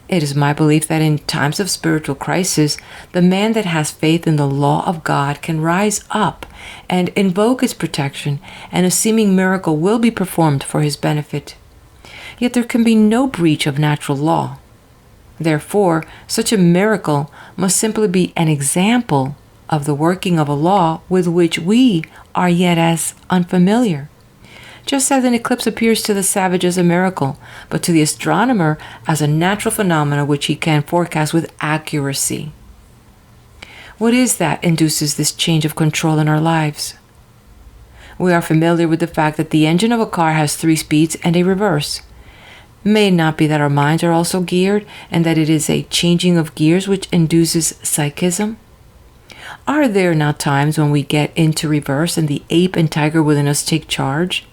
It is my belief that in times of spiritual crisis, the man that has faith in the law of God can rise up and invoke his protection, and a seeming miracle will be performed for his benefit. Yet there can be no breach of natural law. Therefore, such a miracle must simply be an example of the working of a law with which we are yet as unfamiliar. Just as an eclipse appears to the savage as a miracle, but to the astronomer as a natural phenomenon which he can forecast with accuracy. What is that induces this change of control in our lives? We are familiar with the fact that the engine of a car has 3 speeds and a reverse. May it not be that our minds are also geared, and that it is a changing of gears which induces psychism? Are there not times when we get into reverse and the ape and tiger within us take charge?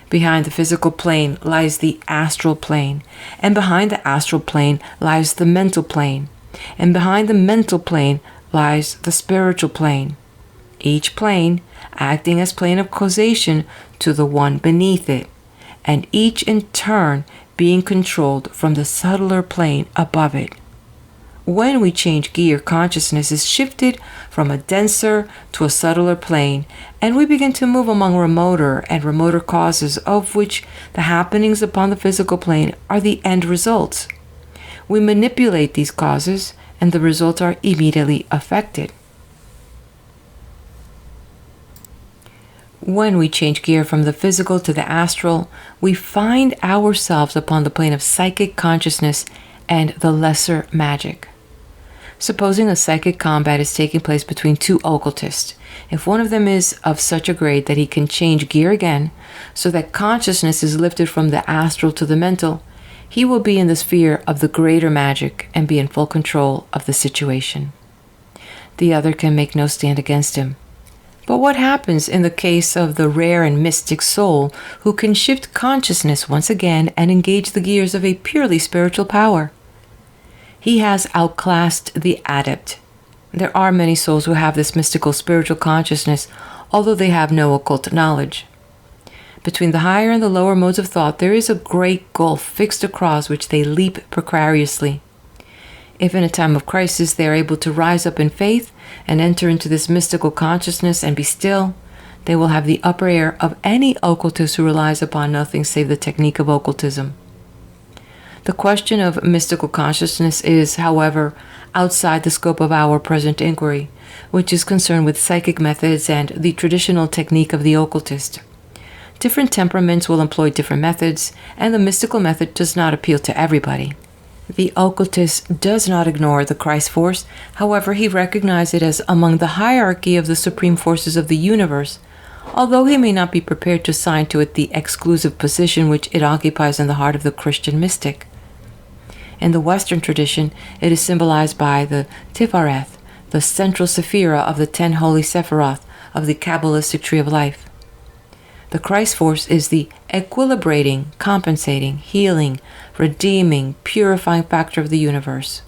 Behind the physical plane lies the astral plane, and behind the astral plane lies the mental plane, and behind the mental plane lies the spiritual plane. Each plane acting as plane of causation to the one beneath it, and each in turn being controlled from the subtler plane above it. When we change gear, consciousness is shifted from a denser to a subtler plane, and we begin to move among remoter and remoter causes, of which the happenings upon the physical plane are the end results. We manipulate these causes, and the results are immediately affected. When we change gear from the physical to the astral, we find ourselves upon the plane of psychic consciousness and the lesser magic. Supposing a psychic combat is taking place between 2 occultists, if one of them is of such a grade that he can change gear again, so that consciousness is lifted from the astral to the mental, he will be in the sphere of the greater magic and be in full control of the situation. The other can make no stand against him. But what happens in the case of the rare and mystic soul who can shift consciousness once again and engage the gears of a purely spiritual power? He has outclassed the adept. There are many souls who have this mystical spiritual consciousness, although they have no occult knowledge. Between the higher and the lower modes of thought, there is a great gulf fixed across which they leap precariously. If in a time of crisis they are able to rise up in faith and enter into this mystical consciousness and be still, they will have the upper air of any occultist who relies upon nothing save the technique of occultism. The question of mystical consciousness is, however, outside the scope of our present inquiry, which is concerned with psychic methods and the traditional technique of the occultist. Different temperaments will employ different methods, and the mystical method does not appeal to everybody. The occultist does not ignore the Christ force, however, he recognizes it as among the hierarchy of the supreme forces of the universe, although he may not be prepared to assign to it the exclusive position which it occupies in the heart of the Christian mystic. In the Western tradition, it is symbolized by the Tifareth, the central sephira of the 10 holy Sephiroth of the Kabbalistic tree of life. The Christ force is the equilibrating, compensating, healing, redeeming, purifying factor of the universe.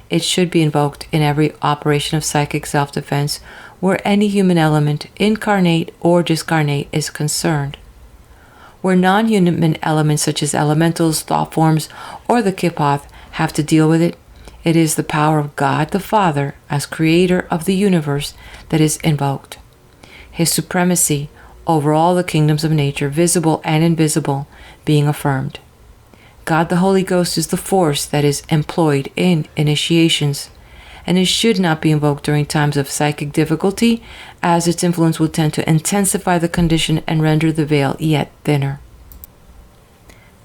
It should be invoked in every operation of psychic self-defense where any human element, incarnate or discarnate, is concerned. Where non-human elements such as elementals, thought forms, or the Kippoth have to deal with it, it is the power of God the Father as creator of the universe that is invoked. His supremacy over all the kingdoms of nature, visible and invisible, being affirmed. God the Holy Ghost is the force that is employed in initiations, and it should not be invoked during times of psychic difficulty, as its influence will tend to intensify the condition and render the veil yet thinner.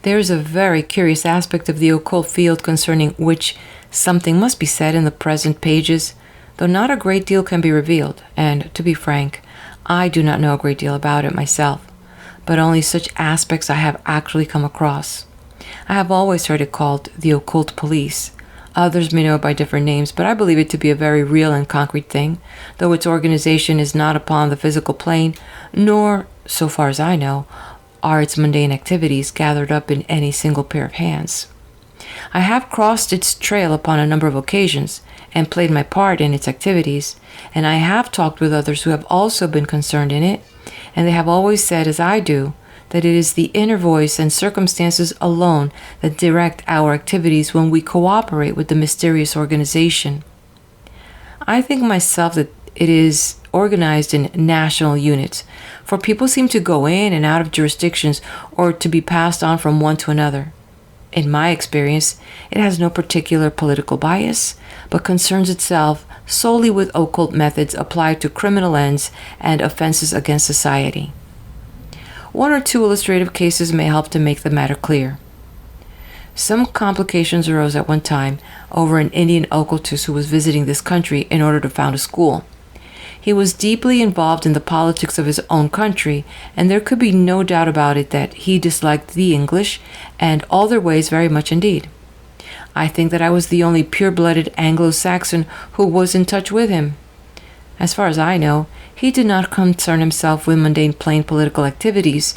There is a very curious aspect of the occult field concerning which something must be said in the present pages, though not a great deal can be revealed, and, to be frank, I do not know a great deal about it myself, but only such aspects I have actually come across. I have always heard it called the occult police. Others may know it by different names, but I believe it to be a very real and concrete thing, though its organization is not upon the physical plane, nor, so far as I know, are its mundane activities gathered up in any single pair of hands. I have crossed its trail upon a number of occasions, and played my part in its activities, and I have talked with others who have also been concerned in it, and they have always said, as I do, that it is the inner voice and circumstances alone that direct our activities when we cooperate with the mysterious organization. I think myself that it is organized in national units, for people seem to go in and out of jurisdictions or to be passed on from one to another. In my experience, it has no particular political bias, but concerns itself solely with occult methods applied to criminal ends and offenses against society. One or two illustrative cases may help to make the matter clear. Some complications arose at one time over an Indian occultist who was visiting this country in order to found a school. He was deeply involved in the politics of his own country, and there could be no doubt about it that he disliked the English and all their ways very much indeed. I think that I was the only pure-blooded Anglo-Saxon who was in touch with him. As far as I know, he did not concern himself with mundane plain political activities,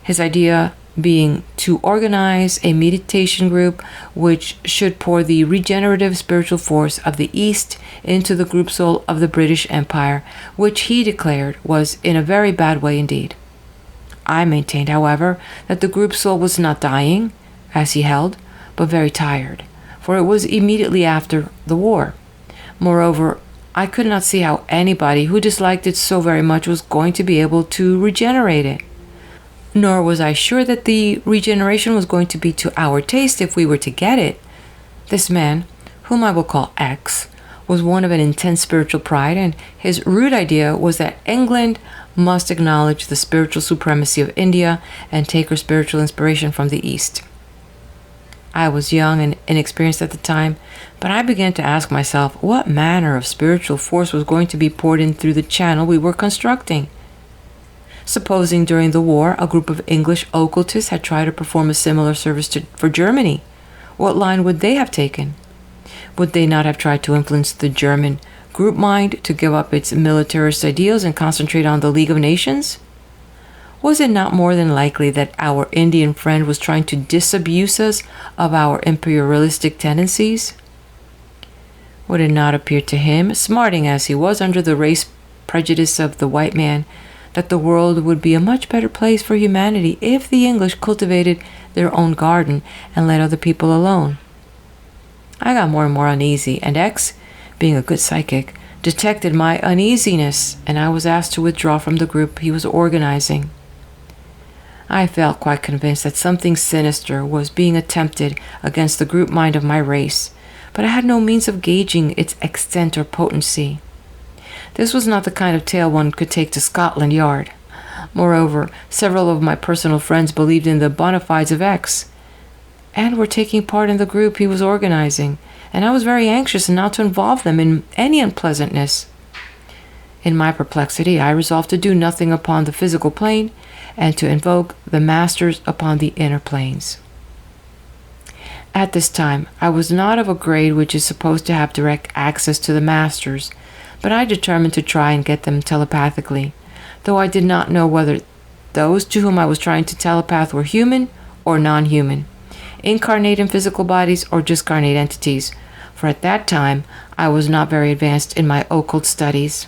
his idea being to organize a meditation group which should pour the regenerative spiritual force of the East into the group soul of the British Empire, which he declared was in a very bad way indeed. I maintained, however, that the group soul was not dying, as he held, but very tired, for it was immediately after the war. Moreover, I could not see how anybody who disliked it so very much was going to be able to regenerate it. Nor was I sure that the regeneration was going to be to our taste if we were to get it. This man, whom I will call X, was one of an intense spiritual pride, and his rude idea was that England must acknowledge the spiritual supremacy of India and take her spiritual inspiration from the East. I was young and inexperienced at the time, but I began to ask myself what manner of spiritual force was going to be poured in through the channel we were constructing. Supposing during the war a group of English occultists had tried to perform a similar service for Germany, what line would they have taken? Would they not have tried to influence the German group mind to give up its militarist ideals and concentrate on the League of Nations? Was it not more than likely that our Indian friend was trying to disabuse us of our imperialistic tendencies? Would it not appear to him, smarting as he was under the race prejudice of the white man, that the world would be a much better place for humanity if the English cultivated their own garden and let other people alone? I got more and more uneasy, and X, being a good psychic, detected my uneasiness, and I was asked to withdraw from the group he was organizing. I felt quite convinced that something sinister was being attempted against the group mind of my race, but I had no means of gauging its extent or potency. This was not the kind of tale one could take to Scotland Yard. Moreover, several of my personal friends believed in the bona fides of X, and were taking part in the group he was organizing, and I was very anxious not to involve them in any unpleasantness. In my perplexity, I resolved to do nothing upon the physical plane, and to invoke the masters upon the inner planes. At this time, I was not of a grade which is supposed to have direct access to the masters, but I determined to try and get them telepathically, though I did not know whether those to whom I was trying to telepath were human or non-human, incarnate in physical bodies or discarnate entities, for at that time I was not very advanced in my occult studies.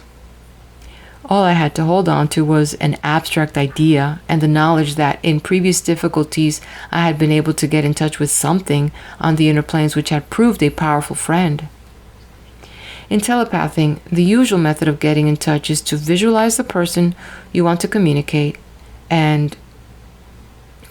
All I had to hold on to was an abstract idea and the knowledge that in previous difficulties I had been able to get in touch with something on the inner planes which had proved a powerful friend. In telepathing, the usual method of getting in touch is to visualize the person you want to communicate and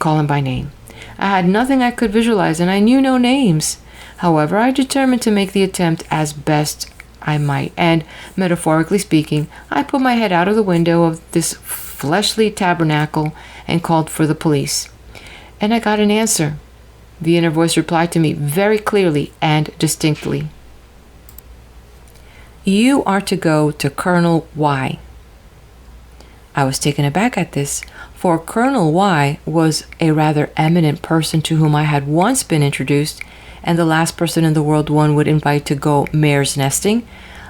call him by name. I had nothing I could visualize, and I knew no names. However, I determined to make the attempt as best I might, and, metaphorically speaking, I put my head out of the window of this fleshly tabernacle and called for the police. And I got an answer. The inner voice replied to me very clearly and distinctly. You are to go to Colonel Y. I was taken aback at this, for Colonel Y was a rather eminent person to whom I had once been introduced, and the last person in the world one would invite to go mare's nesting.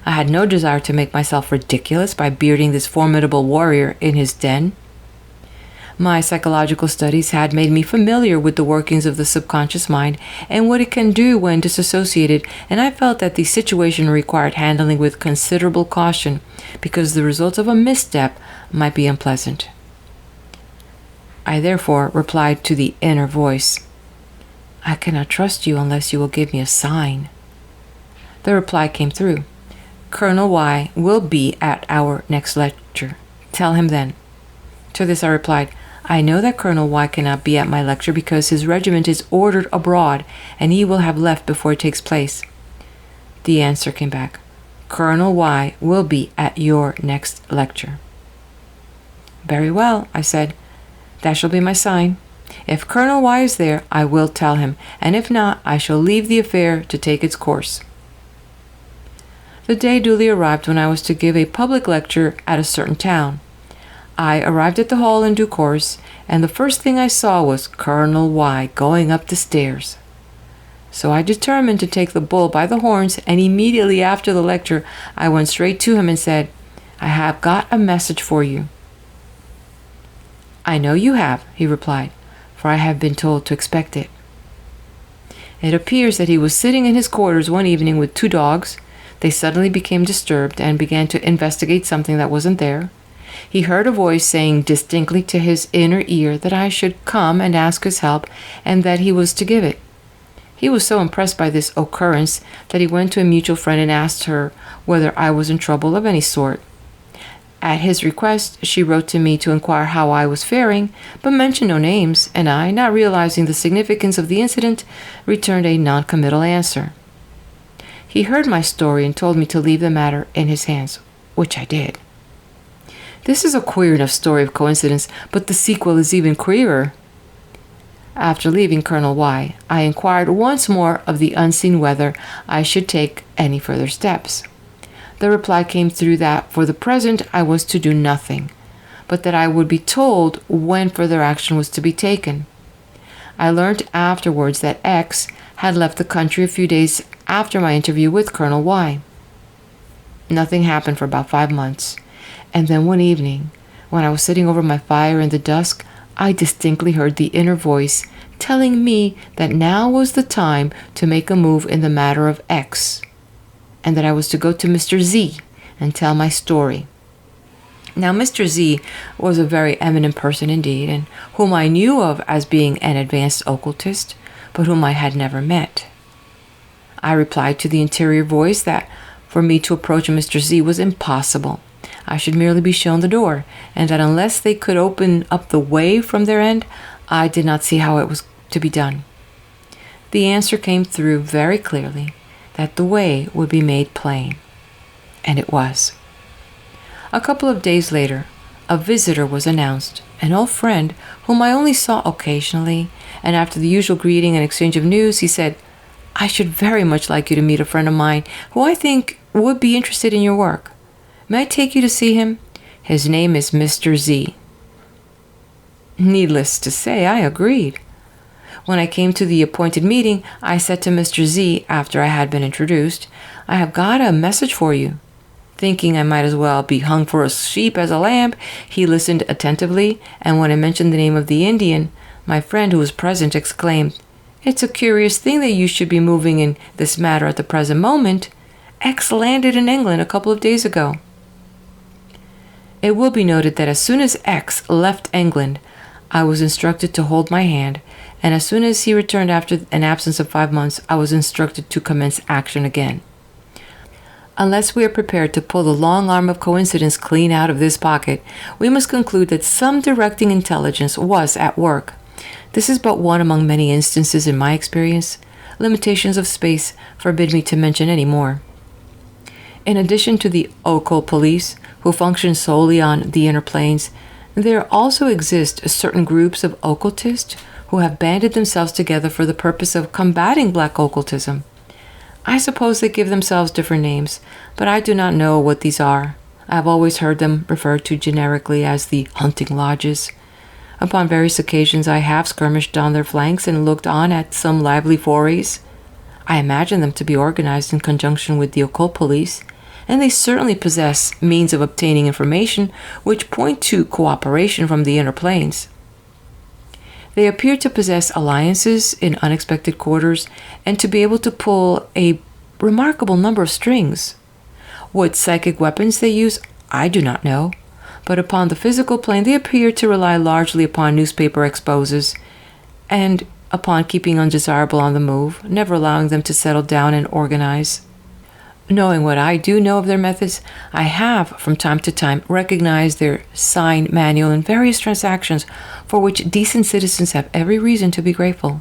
I had no desire to make myself ridiculous by bearding this formidable warrior in his den. My psychological studies had made me familiar with the workings of the subconscious mind and what it can do when disassociated, and I felt that the situation required handling with considerable caution, because the results of a misstep might be unpleasant. I therefore replied to the inner voice, I cannot trust you unless you will give me a sign. The reply came through. Colonel Y will be at our next lecture. Tell him then. To this I replied, I know that Colonel Y cannot be at my lecture because his regiment is ordered abroad and he will have left before it takes place. The answer came back. Colonel Y will be at your next lecture. Very well, I said. That shall be my sign. If Colonel Y is there, I will tell him, and if not, I shall leave the affair to take its course. The day duly arrived when I was to give a public lecture at a certain town. I arrived at the hall in due course, and the first thing I saw was Colonel Y going up the stairs. So I determined to take the bull by the horns, and immediately after the lecture I went straight to him and said, I have got a message for you. I know you have, he replied, for I have been told to expect it. It appears that he was sitting in his quarters one evening with 2 dogs. They suddenly became disturbed and began to investigate something that wasn't there. He heard a voice saying distinctly to his inner ear that I should come and ask his help and that he was to give it. He was so impressed by this occurrence that he went to a mutual friend and asked her whether I was in trouble of any sort. At his request, she wrote to me to inquire how I was faring, but mentioned no names, and I, not realizing the significance of the incident, returned a non-committal answer. He heard my story and told me to leave the matter in his hands, which I did. This is a queer enough story of coincidence, but the sequel is even queerer. After leaving Colonel Y, I inquired once more of the unseen whether I should take any further steps. The reply came through that for the present I was to do nothing, but that I would be told when further action was to be taken. I learned afterwards that X had left the country a few days after my interview with Colonel Y. Nothing happened for about 5 months, and then one evening, when I was sitting over my fire in the dusk, I distinctly heard the inner voice telling me that now was the time to make a move in the matter of X, and that I was to go to Mr. Z and tell my story. Now, Mr. Z was a very eminent person indeed, and whom I knew of as being an advanced occultist, but whom I had never met. I replied to the interior voice that for me to approach Mr. Z was impossible. I should merely be shown the door, and that unless they could open up the way from their end, I did not see how it was to be done. The answer came through very clearly, that the way would be made plain. And it was. A couple of days later, a visitor was announced, an old friend whom I only saw occasionally, and after the usual greeting and exchange of news, he said, I should very much like you to meet a friend of mine who I think would be interested in your work. May I take you to see him? His name is Mr. Z. Needless to say, I agreed. When I came to the appointed meeting, I said to Mr. Z, after I had been introduced, I have got a message for you. Thinking I might as well be hung for a sheep as a lamb, he listened attentively, and when I mentioned the name of the Indian, my friend who was present exclaimed, It's a curious thing that you should be moving in this matter at the present moment. X landed in England a couple of days ago. It will be noted that as soon as X left England, I was instructed to hold my hand, and as soon as he returned after an absence of 5 months, I was instructed to commence action again. Unless we are prepared to pull the long arm of coincidence clean out of this pocket, we must conclude that some directing intelligence was at work. This is but one among many instances in my experience. Limitations of space forbid me to mention any more. In addition to the occult police, who function solely on the inner planes, there also exist certain groups of occultists who have banded themselves together for the purpose of combating black occultism. I suppose they give themselves different names, but I do not know what these are. I have always heard them referred to generically as the hunting lodges. Upon various occasions I have skirmished on their flanks and looked on at some lively forays. I imagine them to be organized in conjunction with the occult police, and they certainly possess means of obtaining information which point to cooperation from the inner planes. They appear to possess alliances in unexpected quarters and to be able to pull a remarkable number of strings. What psychic weapons they use, I do not know, but upon the physical plane they appear to rely largely upon newspaper exposes and upon keeping undesirable on the move, never allowing them to settle down and organize. Knowing what I do know of their methods, I have, from time to time, recognized their sign manual in various transactions for which decent citizens have every reason to be grateful.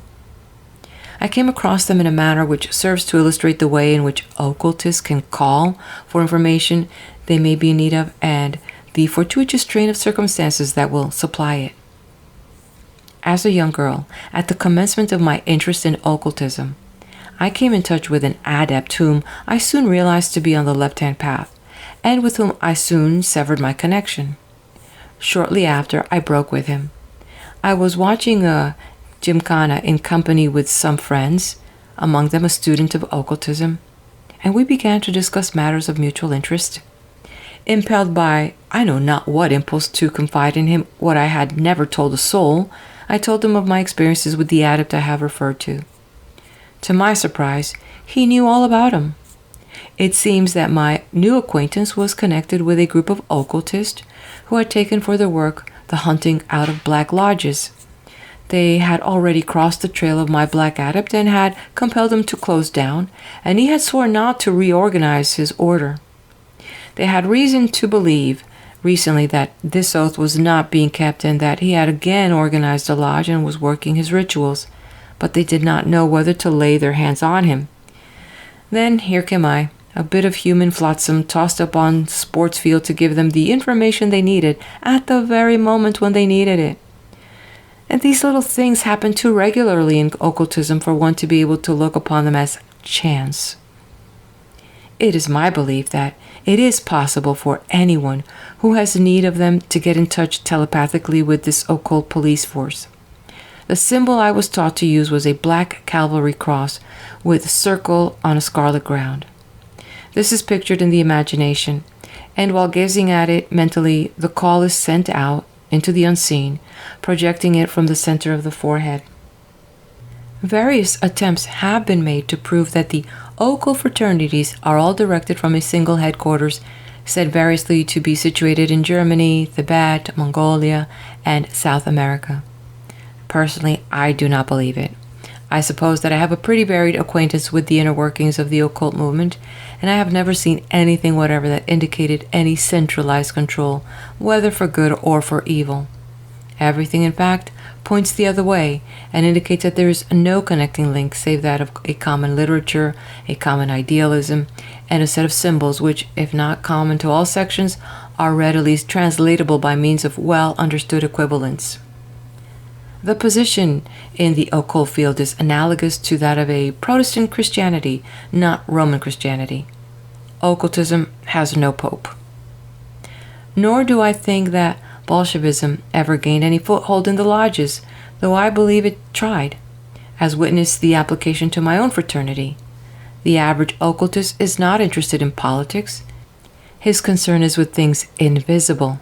I came across them in a manner which serves to illustrate the way in which occultists can call for information they may be in need of and the fortuitous train of circumstances that will supply it. As a young girl, at the commencement of my interest in occultism, I came in touch with an adept whom I soon realized to be on the left-hand path, and with whom I soon severed my connection. Shortly after, I broke with him. I was watching a gymkhana in company with some friends, among them a student of occultism, and we began to discuss matters of mutual interest. Impelled by I know not what impulse to confide in him what I had never told a soul, I told him of my experiences with the adept I have referred to. To my surprise, he knew all about him. It seems that my new acquaintance was connected with a group of occultists who had taken for their work the hunting out of black lodges. They had already crossed the trail of my black adept and had compelled him to close down, and he had sworn not to reorganize his order. They had reason to believe recently that this oath was not being kept and that he had again organized a lodge and was working his rituals, but they did not know whether to lay their hands on him. Then here came I, a bit of human flotsam tossed up on the sports field to give them the information they needed at the very moment when they needed it. And these little things happen too regularly in occultism for one to be able to look upon them as chance. It is my belief that it is possible for anyone who has need of them to get in touch telepathically with this occult police force. The symbol I was taught to use was a black cavalry cross with a circle on a scarlet ground. This is pictured in the imagination, and while gazing at it mentally, the call is sent out into the unseen, projecting it from the center of the forehead. Various attempts have been made to prove that the occult fraternities are all directed from a single headquarters, said variously to be situated in Germany, Tibet, Mongolia, and South America. Personally, I do not believe it. I suppose that I have a pretty varied acquaintance with the inner workings of the occult movement, and I have never seen anything whatever that indicated any centralized control, whether for good or for evil. Everything, in fact, points the other way and indicates that there is no connecting link save that of a common literature, a common idealism, and a set of symbols which, if not common to all sections, are readily translatable by means of well-understood equivalents. The position in the occult field is analogous to that of a Protestant Christianity, not Roman Christianity. Occultism has no pope. Nor do I think that Bolshevism ever gained any foothold in the lodges, though I believe it tried, as witnessed the application to my own fraternity. The average occultist is not interested in politics. His concern is with things invisible.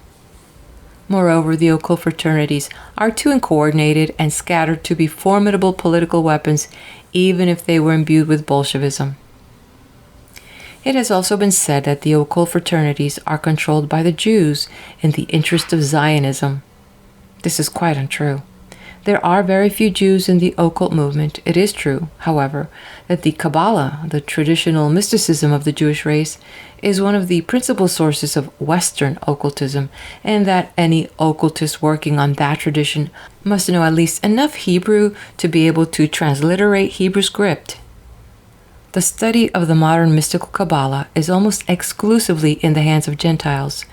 Moreover, the occult fraternities are too uncoordinated and scattered to be formidable political weapons, even if they were imbued with Bolshevism. It has also been said that the occult fraternities are controlled by the Jews in the interest of Zionism. This is quite untrue. There are very few Jews in the occult movement. It is true, however, that the Kabbalah, the traditional mysticism of the Jewish race, is one of the principal sources of Western occultism, and that any occultist working on that tradition must know at least enough Hebrew to be able to transliterate Hebrew script. The study of the modern mystical Kabbalah is almost exclusively in the hands of Gentiles,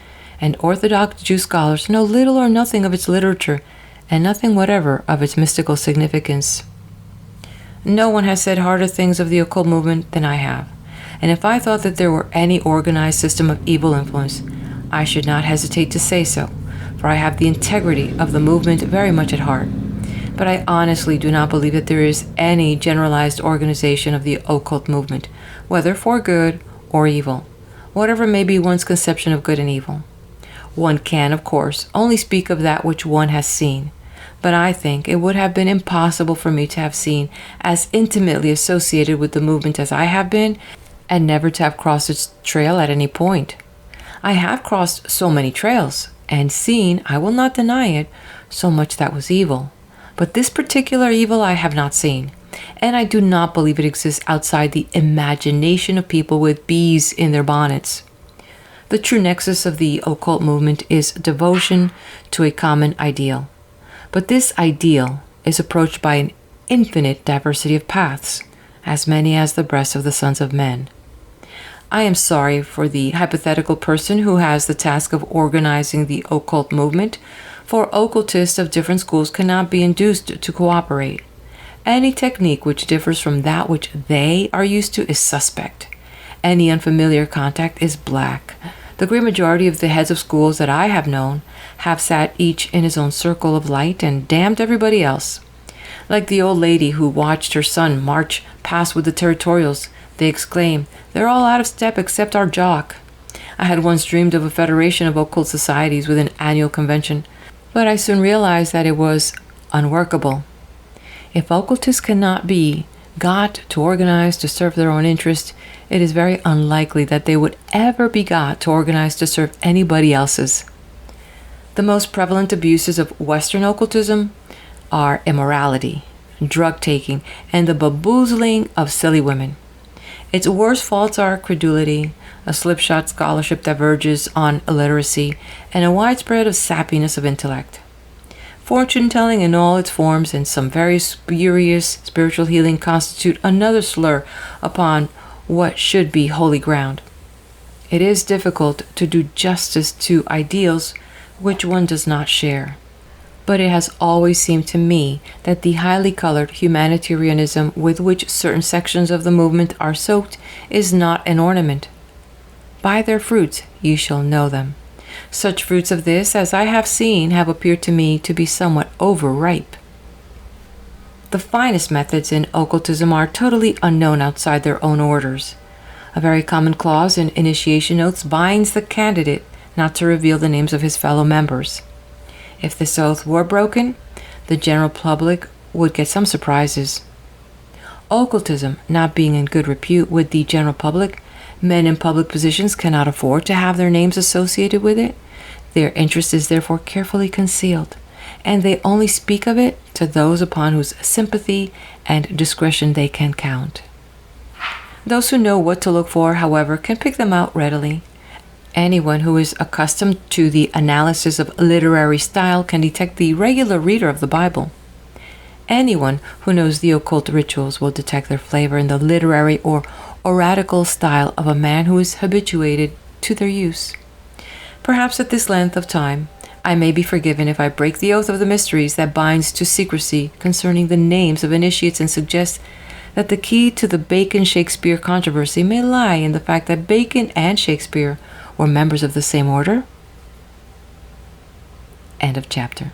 and Orthodox Jew scholars know little or nothing of its literature, and nothing whatever of its mystical significance. No one has said harder things of the occult movement than I have, and if I thought that there were any organized system of evil influence, I should not hesitate to say so, for I have the integrity of the movement very much at heart. But I honestly do not believe that there is any generalized organization of the occult movement, whether for good or evil, whatever may be one's conception of good and evil. One can, of course, only speak of that which one has seen, but I think it would have been impossible for me to have seen as intimately associated with the movement as I have been, and never to have crossed its trail at any point. I have crossed so many trails, and seen, I will not deny it, so much that was evil. But this particular evil I have not seen, and I do not believe it exists outside the imagination of people with bees in their bonnets. The true nexus of the occult movement is devotion to a common ideal. But this ideal is approached by an infinite diversity of paths, as many as the breasts of the sons of men. I am sorry for the hypothetical person who has the task of organizing the occult movement, for occultists of different schools cannot be induced to cooperate. Any technique which differs from that which they are used to is suspect. Any unfamiliar contact is black. The great majority of the heads of schools that I have known have sat each in his own circle of light and damned everybody else. Like the old lady who watched her son march past with the territorials, they exclaim, "They're all out of step except our jock." I had once dreamed of a federation of occult societies with an annual convention, but I soon realized that it was unworkable. If occultists cannot be got to organize to serve their own interest, it is very unlikely that they would ever be got to organize to serve anybody else's. The most prevalent abuses of Western occultism are immorality, drug taking, and the bamboozling of silly women. Its worst faults are credulity, a slipshod scholarship that verges on illiteracy, and a widespread of sappiness of intellect. Fortune-telling in all its forms and some very spurious spiritual healing constitute another slur upon what should be holy ground. It is difficult to do justice to ideals which one does not share. But it has always seemed to me that the highly colored humanitarianism with which certain sections of the movement are soaked is not an ornament. By their fruits ye shall know them. Such fruits of this as I have seen have appeared to me to be somewhat overripe. The finest methods in occultism are totally unknown outside their own orders. A very common clause in initiation oaths binds the candidate not to reveal the names of his fellow members. If this oath were broken, the general public would get some surprises. Occultism not being in good repute with the general public, men in public positions cannot afford to have their names associated with it. Their interest is therefore carefully concealed, and they only speak of it to those upon whose sympathy and discretion they can count. Those who know what to look for, however, can pick them out readily. Anyone who is accustomed to the analysis of literary style can detect the regular reader of the Bible. Anyone who knows the occult rituals will detect their flavor in the literary or oratical style of a man who is habituated to their use. Perhaps at this length of time, I may be forgiven if I break the oath of the mysteries that binds to secrecy concerning the names of initiates and suggest that the key to the Bacon-Shakespeare controversy may lie in the fact that Bacon and Shakespeare were members of the same order. End of chapter.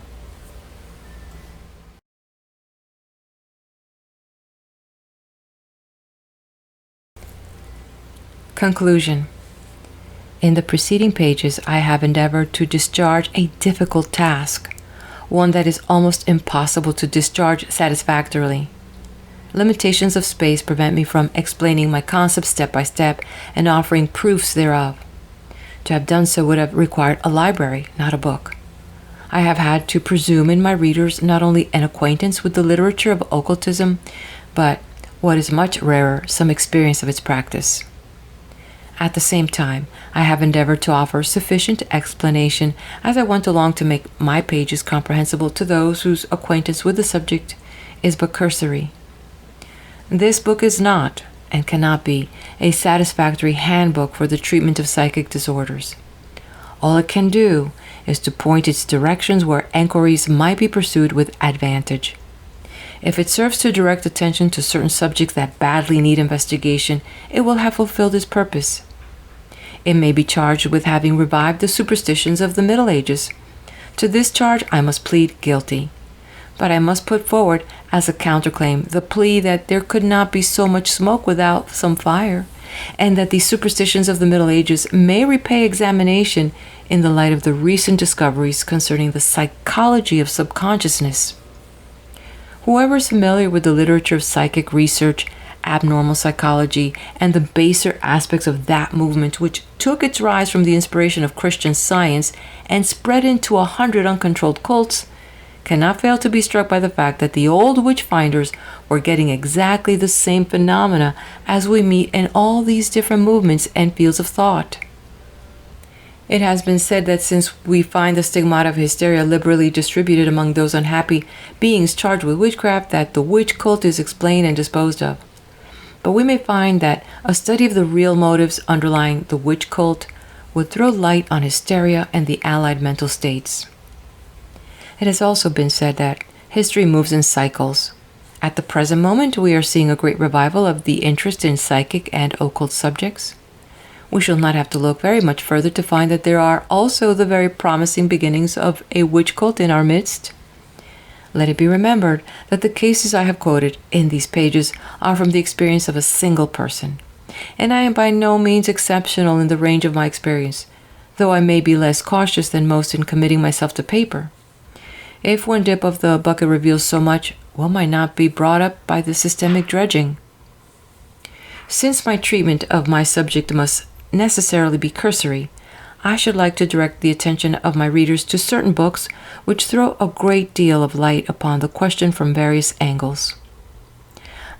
Conclusion. In the preceding pages, I have endeavored to discharge a difficult task, one that is almost impossible to discharge satisfactorily. Limitations of space prevent me from explaining my concepts step by step and offering proofs thereof. To have done so would have required a library, not a book. I have had to presume in my readers not only an acquaintance with the literature of occultism, but, what is much rarer, some experience of its practice. At the same time, I have endeavored to offer sufficient explanation as I went along to make my pages comprehensible to those whose acquaintance with the subject is but cursory. This book is not, and cannot be, a satisfactory handbook for the treatment of psychic disorders. All it can do is to point its directions where enquiries might be pursued with advantage. If it serves to direct attention to certain subjects that badly need investigation, it will have fulfilled its purpose. It may be charged with having revived the superstitions of the Middle Ages. To this charge I must plead guilty. But I must put forward as a counterclaim the plea that there could not be so much smoke without some fire, and that the superstitions of the Middle Ages may repay examination in the light of the recent discoveries concerning the psychology of subconsciousness. Whoever is familiar with the literature of psychic research, abnormal psychology, and the baser aspects of that movement which took its rise from the inspiration of Christian Science and spread into 100 uncontrolled cults, cannot fail to be struck by the fact that the old witch finders were getting exactly the same phenomena as we meet in all these different movements and fields of thought. It has been said that since we find the stigmata of hysteria liberally distributed among those unhappy beings charged with witchcraft, that the witch cult is explained and disposed of. But we may find that a study of the real motives underlying the witch cult would throw light on hysteria and the allied mental states. It has also been said that history moves in cycles. At the present moment, we are seeing a great revival of the interest in psychic and occult subjects. We shall not have to look very much further to find that there are also the very promising beginnings of a witch cult in our midst. Let it be remembered that the cases I have quoted in these pages are from the experience of a single person, and I am by no means exceptional in the range of my experience, though I may be less cautious than most in committing myself to paper. If one dip of the bucket reveals so much, what might not be brought up by the systemic dredging? Since my treatment of my subject must necessarily be cursory, I should like to direct the attention of my readers to certain books which throw a great deal of light upon the question from various angles.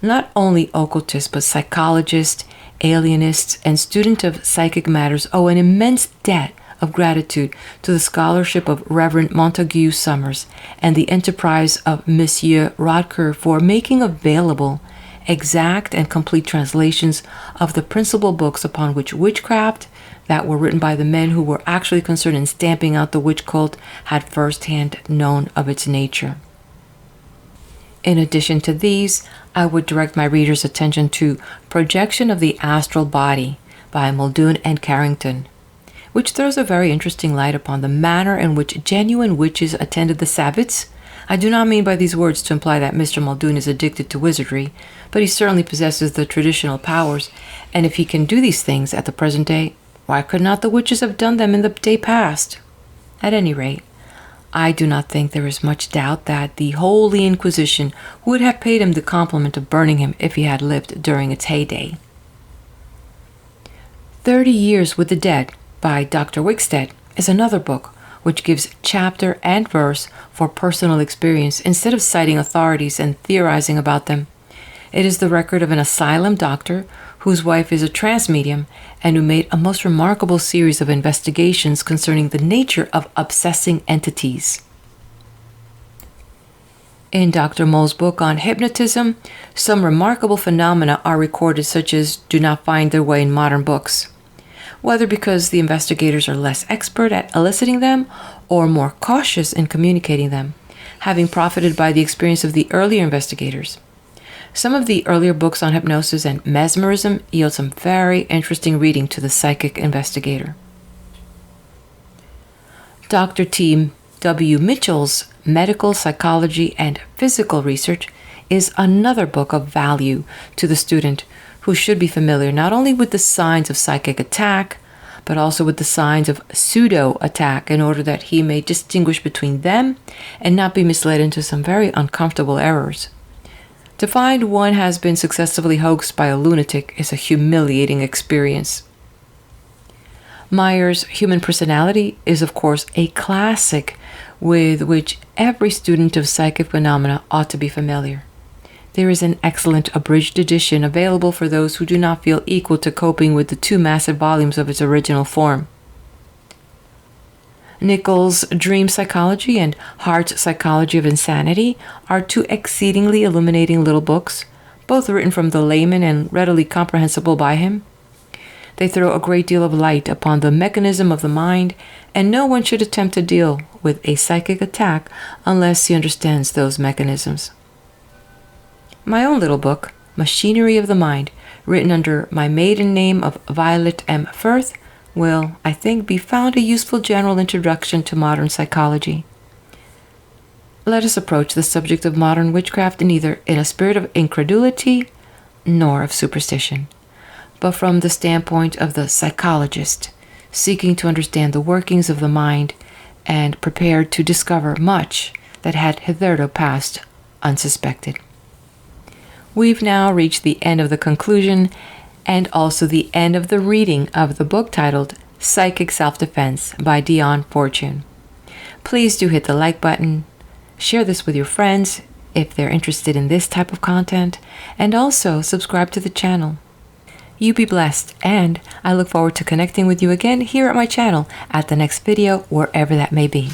Not only occultists, but psychologists, alienists, and students of psychic matters owe an immense debt of gratitude to the scholarship of Reverend Montague Summers and the enterprise of Monsieur Rodker for making available exact and complete translations of the principal books upon which witchcraft, that were written by the men who were actually concerned in stamping out the witch cult, had first-hand known of its nature. In addition to these, I would direct my readers' attention to Projection of the Astral Body by Muldoon and Carrington, which throws a very interesting light upon the manner in which genuine witches attended the Sabbats. I do not mean by these words to imply that Mr. Muldoon is addicted to wizardry, but he certainly possesses the traditional powers, and if he can do these things at the present day, why could not the witches have done them in the day past? At any rate, I do not think there is much doubt that the Holy Inquisition would have paid him the compliment of burning him if he had lived during its heyday. 30 Years with the Dead by Dr. Wickstead is another book which gives chapter and verse for personal experience instead of citing authorities and theorizing about them. It is the record of an asylum doctor whose wife is a trance medium and who made a most remarkable series of investigations concerning the nature of obsessing entities. In Dr. Moll's book on hypnotism, some remarkable phenomena are recorded such as do not find their way in modern books, whether because the investigators are less expert at eliciting them or more cautious in communicating them, having profited by the experience of the earlier investigators. Some of the earlier books on hypnosis and mesmerism yield some very interesting reading to the psychic investigator. Dr. T. W. Mitchell's Medical Psychology and Physical Research is another book of value to the student who should be familiar not only with the signs of psychic attack, but also with the signs of pseudo-attack in order that he may distinguish between them and not be misled into some very uncomfortable errors. To find one has been successfully hoaxed by a lunatic is a humiliating experience. Meyer's Human Personality is, of course, a classic with which every student of psychic phenomena ought to be familiar. There is an excellent abridged edition available for those who do not feel equal to coping with the 2 massive volumes of its original form. Nichols' Dream Psychology and Hart's Psychology of Insanity are 2 exceedingly illuminating little books, both written from the layman and readily comprehensible by him. They throw a great deal of light upon the mechanism of the mind, and no one should attempt to deal with a psychic attack unless he understands those mechanisms. My own little book, Machinery of the Mind, written under my maiden name of Violet M. Firth, will, I think, be found a useful general introduction to modern psychology. Let us approach the subject of modern witchcraft neither in a spirit of incredulity nor of superstition, but from the standpoint of the psychologist, seeking to understand the workings of the mind and prepared to discover much that had hitherto passed unsuspected. We've now reached the end of the conclusion and also the end of the reading of the book titled Psychic Self-Defense by Dion Fortune. Please do hit the like button, Share this with your friends if they're interested in this type of content, and also subscribe to the channel. You be blessed, and I look forward to connecting with you again here at my channel at the next video, wherever that may be.